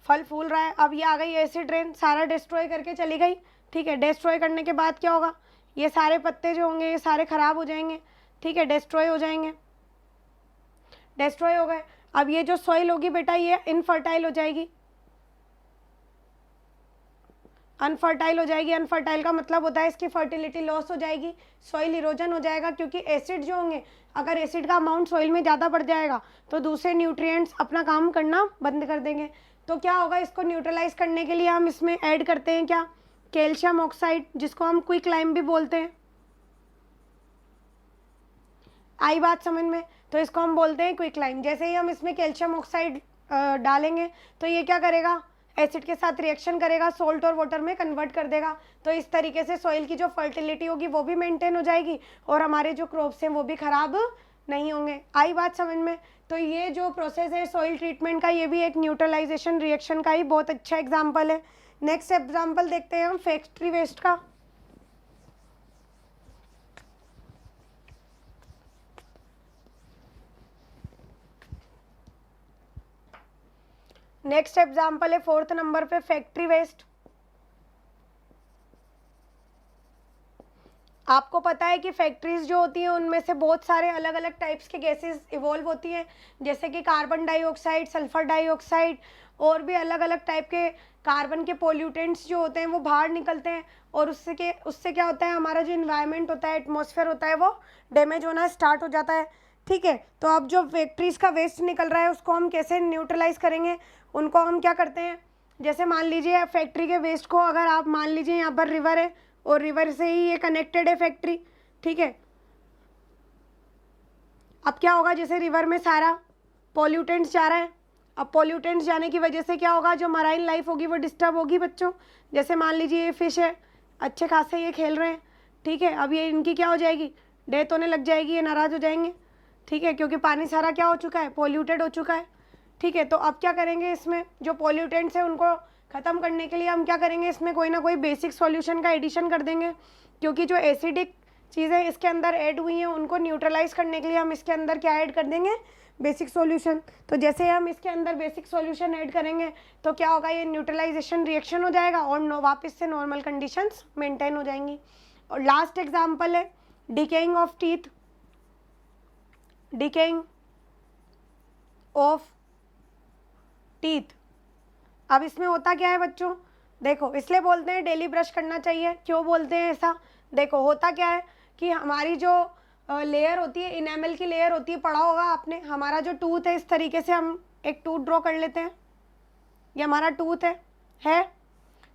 फल फूल रहा है। अब ये आ गई एसिड रेन, सारा डिस्ट्रॉय करके चली गई, ठीक है। डिस्ट्रॉय करने के बाद क्या होगा, ये सारे पत्ते जो होंगे ये सारे खराब हो जाएंगे, ठीक है, डिस्ट्रॉय हो जाएंगे, डिस्ट्रॉय हो गए। अब ये जो सॉइल होगी बेटा ये इनफर्टाइल हो जाएगी, अनफर्टाइल हो जाएगी। अनफर्टाइल का मतलब होता है इसकी फर्टिलिटी लॉस हो जाएगी, सॉइल इरोजन हो जाएगा, क्योंकि एसिड जो होंगे, अगर एसिड का अमाउंट सॉइल में ज़्यादा बढ़ जाएगा तो दूसरे न्यूट्रिएंट्स अपना काम करना बंद कर देंगे। तो क्या होगा, इसको न्यूट्रलाइज करने के लिए हम इसमें ऐड करते हैं क्या, कैल्शियम ऑक्साइड, जिसको हम क्विक लाइम भी बोलते हैं। आई बात समझ में? तो इसको हम बोलते हैं क्विक लाइम। जैसे ही हम इसमें कैल्शियम ऑक्साइड डालेंगे तो ये क्या करेगा, एसिड के साथ रिएक्शन करेगा, सोल्ट और वाटर में कन्वर्ट कर देगा। तो इस तरीके से सॉइल की जो फर्टिलिटी होगी वो भी मेंटेन हो जाएगी और हमारे जो क्रॉप्स हैं वो भी खराब नहीं होंगे। आई बात समझ में? तो ये जो प्रोसेस है सॉइल ट्रीटमेंट का, ये भी एक न्यूट्रलाइजेशन रिएक्शन का ही बहुत अच्छा एग्जाम्पल है। नेक्स्ट एग्जाम्पल देखते हैं हम फैक्ट्री वेस्ट का। नेक्स्ट एग्जाम्पल है 4th नंबर पे फैक्ट्री वेस्ट। आपको पता है कि फैक्ट्रीज जो होती हैं उनमें से बहुत सारे अलग अलग टाइप्स के गैसेस इवॉल्व होती हैं, जैसे कि कार्बन डाइऑक्साइड, सल्फर डाइऑक्साइड और भी अलग अलग टाइप के कार्बन के पोल्यूटेंट्स जो होते हैं वो बाहर निकलते हैं। और उससे क्या होता है, हमारा जो इन्वायरमेंट होता है, एटमॉस्फेयर होता है, वो डैमेज होना स्टार्ट हो जाता है। ठीक है, तो अब जो फैक्ट्रीज का वेस्ट निकल रहा है उसको हम कैसे न्यूट्रलाइज करेंगे, उनको हम क्या करते हैं, जैसे मान लीजिए फैक्ट्री के वेस्ट को, अगर आप मान लीजिए यहाँ पर रिवर है और रिवर से ही ये कनेक्टेड है फैक्ट्री। ठीक है, अब क्या होगा, जैसे रिवर में सारा पॉल्यूटेंट्स जा रहा है, अब पॉल्यूटेंट्स जाने की वजह से क्या होगा, जो मराइन लाइफ होगी वो डिस्टर्ब होगी बच्चों। जैसे मान लीजिए ये फिश है, अच्छे खासे ये खेल रहे हैं, ठीक है, अब ये इनकी क्या हो जाएगी, डेथ होने लग जाएगी, ये नाराज़ हो जाएंगे। ठीक है, क्योंकि पानी सारा क्या हो चुका है, पॉल्यूटेड हो चुका है। ठीक है, तो अब क्या करेंगे, इसमें जो पॉल्यूटेंट्स हैं उनको ख़त्म करने के लिए हम क्या करेंगे, इसमें कोई ना कोई बेसिक सॉल्यूशन का एडिशन कर देंगे, क्योंकि जो एसिडिक चीज़ें इसके अंदर ऐड हुई हैं उनको न्यूट्रलाइज करने के लिए हम इसके अंदर क्या ऐड कर देंगे, बेसिक सॉल्यूशन। तो जैसे हम इसके अंदर बेसिक सॉल्यूशन ऐड करेंगे तो क्या होगा, ये न्यूट्रलाइजेशन रिएक्शन हो जाएगा और वापस से नॉर्मल कंडीशंस मेंटेन हो जाएंगी। और लास्ट एग्जांपल है decaying of teeth. Decaying of teeth, अब इसमें होता क्या है बच्चों, देखो इसलिए बोलते हैं डेली ब्रश करना चाहिए। क्यों बोलते हैं ऐसा, देखो होता क्या है कि हमारी जो लेयर होती है, इनेमल की लेयर होती है, पढ़ा होगा आपने, हमारा जो टूथ है, इस तरीके से हम एक टूथ ड्रॉ कर लेते हैं, ये हमारा टूथ है।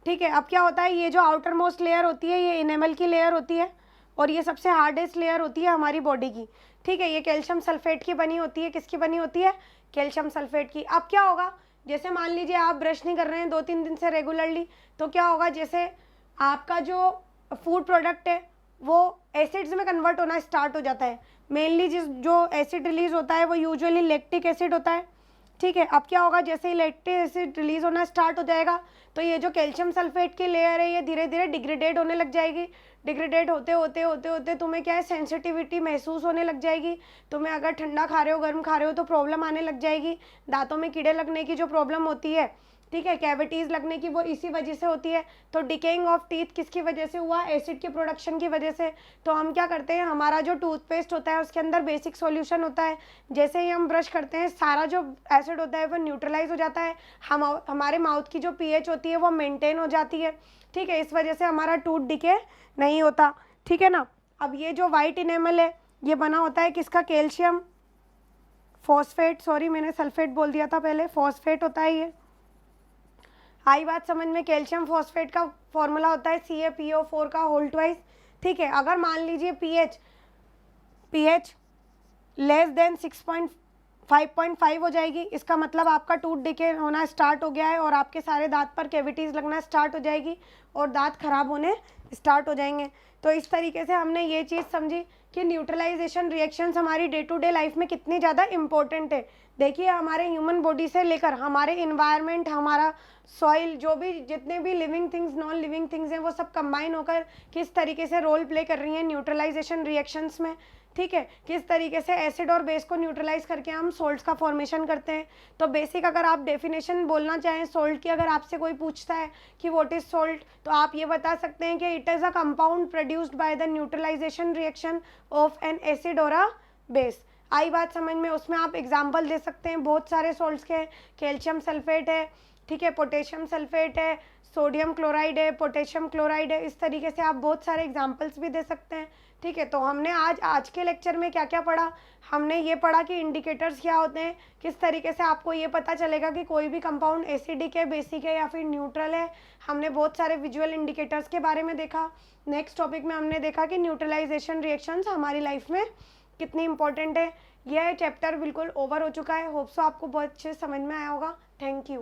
ठीक है, अब क्या होता है, ये जो आउटर मोस्ट लेयर होती है ये इनेमल की लेयर होती है और ये सबसे हार्डेस्ट लेयर होती है हमारी बॉडी की। ठीक है, ये कैल्शियम सल्फेट की बनी होती है, किसकी बनी होती है, कैल्शियम सल्फेट की। अब क्या होगा, जैसे मान लीजिए आप ब्रश नहीं कर रहे हैं 2-3 दिन से रेगुलरली, तो क्या होगा, जैसे आपका जो फूड प्रोडक्ट है वो एसिड्स में कन्वर्ट होना स्टार्ट हो जाता है। मेनली जो एसिड रिलीज होता है वो यूजुअली लैक्टिक एसिड होता है। ठीक है, अब क्या होगा, जैसे ही लैक्टिक एसिड रिलीज होना स्टार्ट हो जाएगा तो ये जो कैल्शियम सल्फेट की लेयर है ये धीरे धीरे डिग्रेडेड होने लग जाएगी। डिग्रेडेड होते होते होते होते तुम्हें क्या है, सेंसिटिविटी महसूस होने लग जाएगी। तुम्हें अगर ठंडा खा रहे हो, गर्म खा रहे हो तो प्रॉब्लम आने लग जाएगी। दांतों में कीड़े लगने की जो प्रॉब्लम होती है, ठीक है, कैविटीज़ लगने की, वो इसी वजह से होती है। तो डिकेइंग ऑफ टीथ किसकी वजह से हुआ, एसिड के प्रोडक्शन की वजह से। तो हम क्या करते हैं, हमारा जो टूथपेस्ट होता है उसके अंदर बेसिक सॉल्यूशन होता है, जैसे ही हम ब्रश करते हैं सारा जो एसिड होता है वो न्यूट्रलाइज हो जाता है, हमारे माउथ की जो पीएच होती है वो मेंटेन हो जाती है। ठीक है, इस वजह से हमारा टूथ डिके नहीं होता। ठीक है ना। अब ये जो वाइट इनेमल है ये बना होता है किसका, कैल्शियम फॉस्फेट, सॉरी मैंने सल्फेट बोल दिया था पहले, फॉस्फेट होता है ये। आई बात समझ में, कैल्शियम फॉस्फेट का फॉर्मूला होता है CaPO4 का होल ट्वाइस। ठीक है, अगर मान लीजिए पीएच लेस देन 5.5 हो जाएगी, इसका मतलब आपका टूथ डिके होना स्टार्ट हो गया है और आपके सारे दांत पर कैविटीज़ लगना स्टार्ट हो जाएगी और दांत खराब होने स्टार्ट हो जाएंगे। तो इस तरीके से हमने ये चीज़ समझी कि न्यूट्रलाइजेशन रिएक्शंस हमारी डे टू डे लाइफ में कितनी ज़्यादा इंपॉर्टेंट है। देखिए हमारे ह्यूमन बॉडी से लेकर हमारे इन्वायरमेंट, हमारा सॉइल, जो भी जितने भी living things, non living things हैं, वो सब कंबाइन होकर किस तरीके से रोल प्ले कर रही हैं न्यूट्रलाइजेशन रिएक्शंस में। ठीक है, किस तरीके से एसिड और बेस को न्यूट्रलाइज करके हम सोल्ट्स का फॉर्मेशन करते हैं। तो बेसिक अगर आप डेफिनेशन बोलना चाहें सोल्ट की, अगर आपसे कोई पूछता है कि व्हाट इज सोल्ट, तो आप ये बता सकते हैं कि it is a compound produced by the neutralisation reaction of an acid और अ बेस। आई बात समझ में, उसमें आप एग्जाम्पल दे सकते हैं बहुत सारे सोल्ट्स के, कैल्शियम सल्फेट है, ठीक है, पोटेशियम सल्फेट है, सोडियम क्लोराइड है, पोटेशियम क्लोराइड है, इस तरीके से आप बहुत सारे एग्जाम्पल्स भी दे सकते हैं। ठीक है, तो हमने आज के लेक्चर में क्या क्या पढ़ा, हमने ये पढ़ा कि इंडिकेटर्स क्या होते हैं, किस तरीके से आपको ये पता चलेगा कि कोई भी कंपाउंड एसिडिक है, बेसिक है या फिर न्यूट्रल है। हमने बहुत सारे विजुअल इंडिकेटर्स के बारे में देखा। नेक्स्ट टॉपिक में हमने देखा कि न्यूट्रलाइजेशन रिएक्शंस हमारी लाइफ में कितनी इंपॉर्टेंट है। यह चैप्टर बिल्कुल ओवर हो चुका है। होप सो आपको बहुत अच्छे से समझ में आया होगा। Thank you.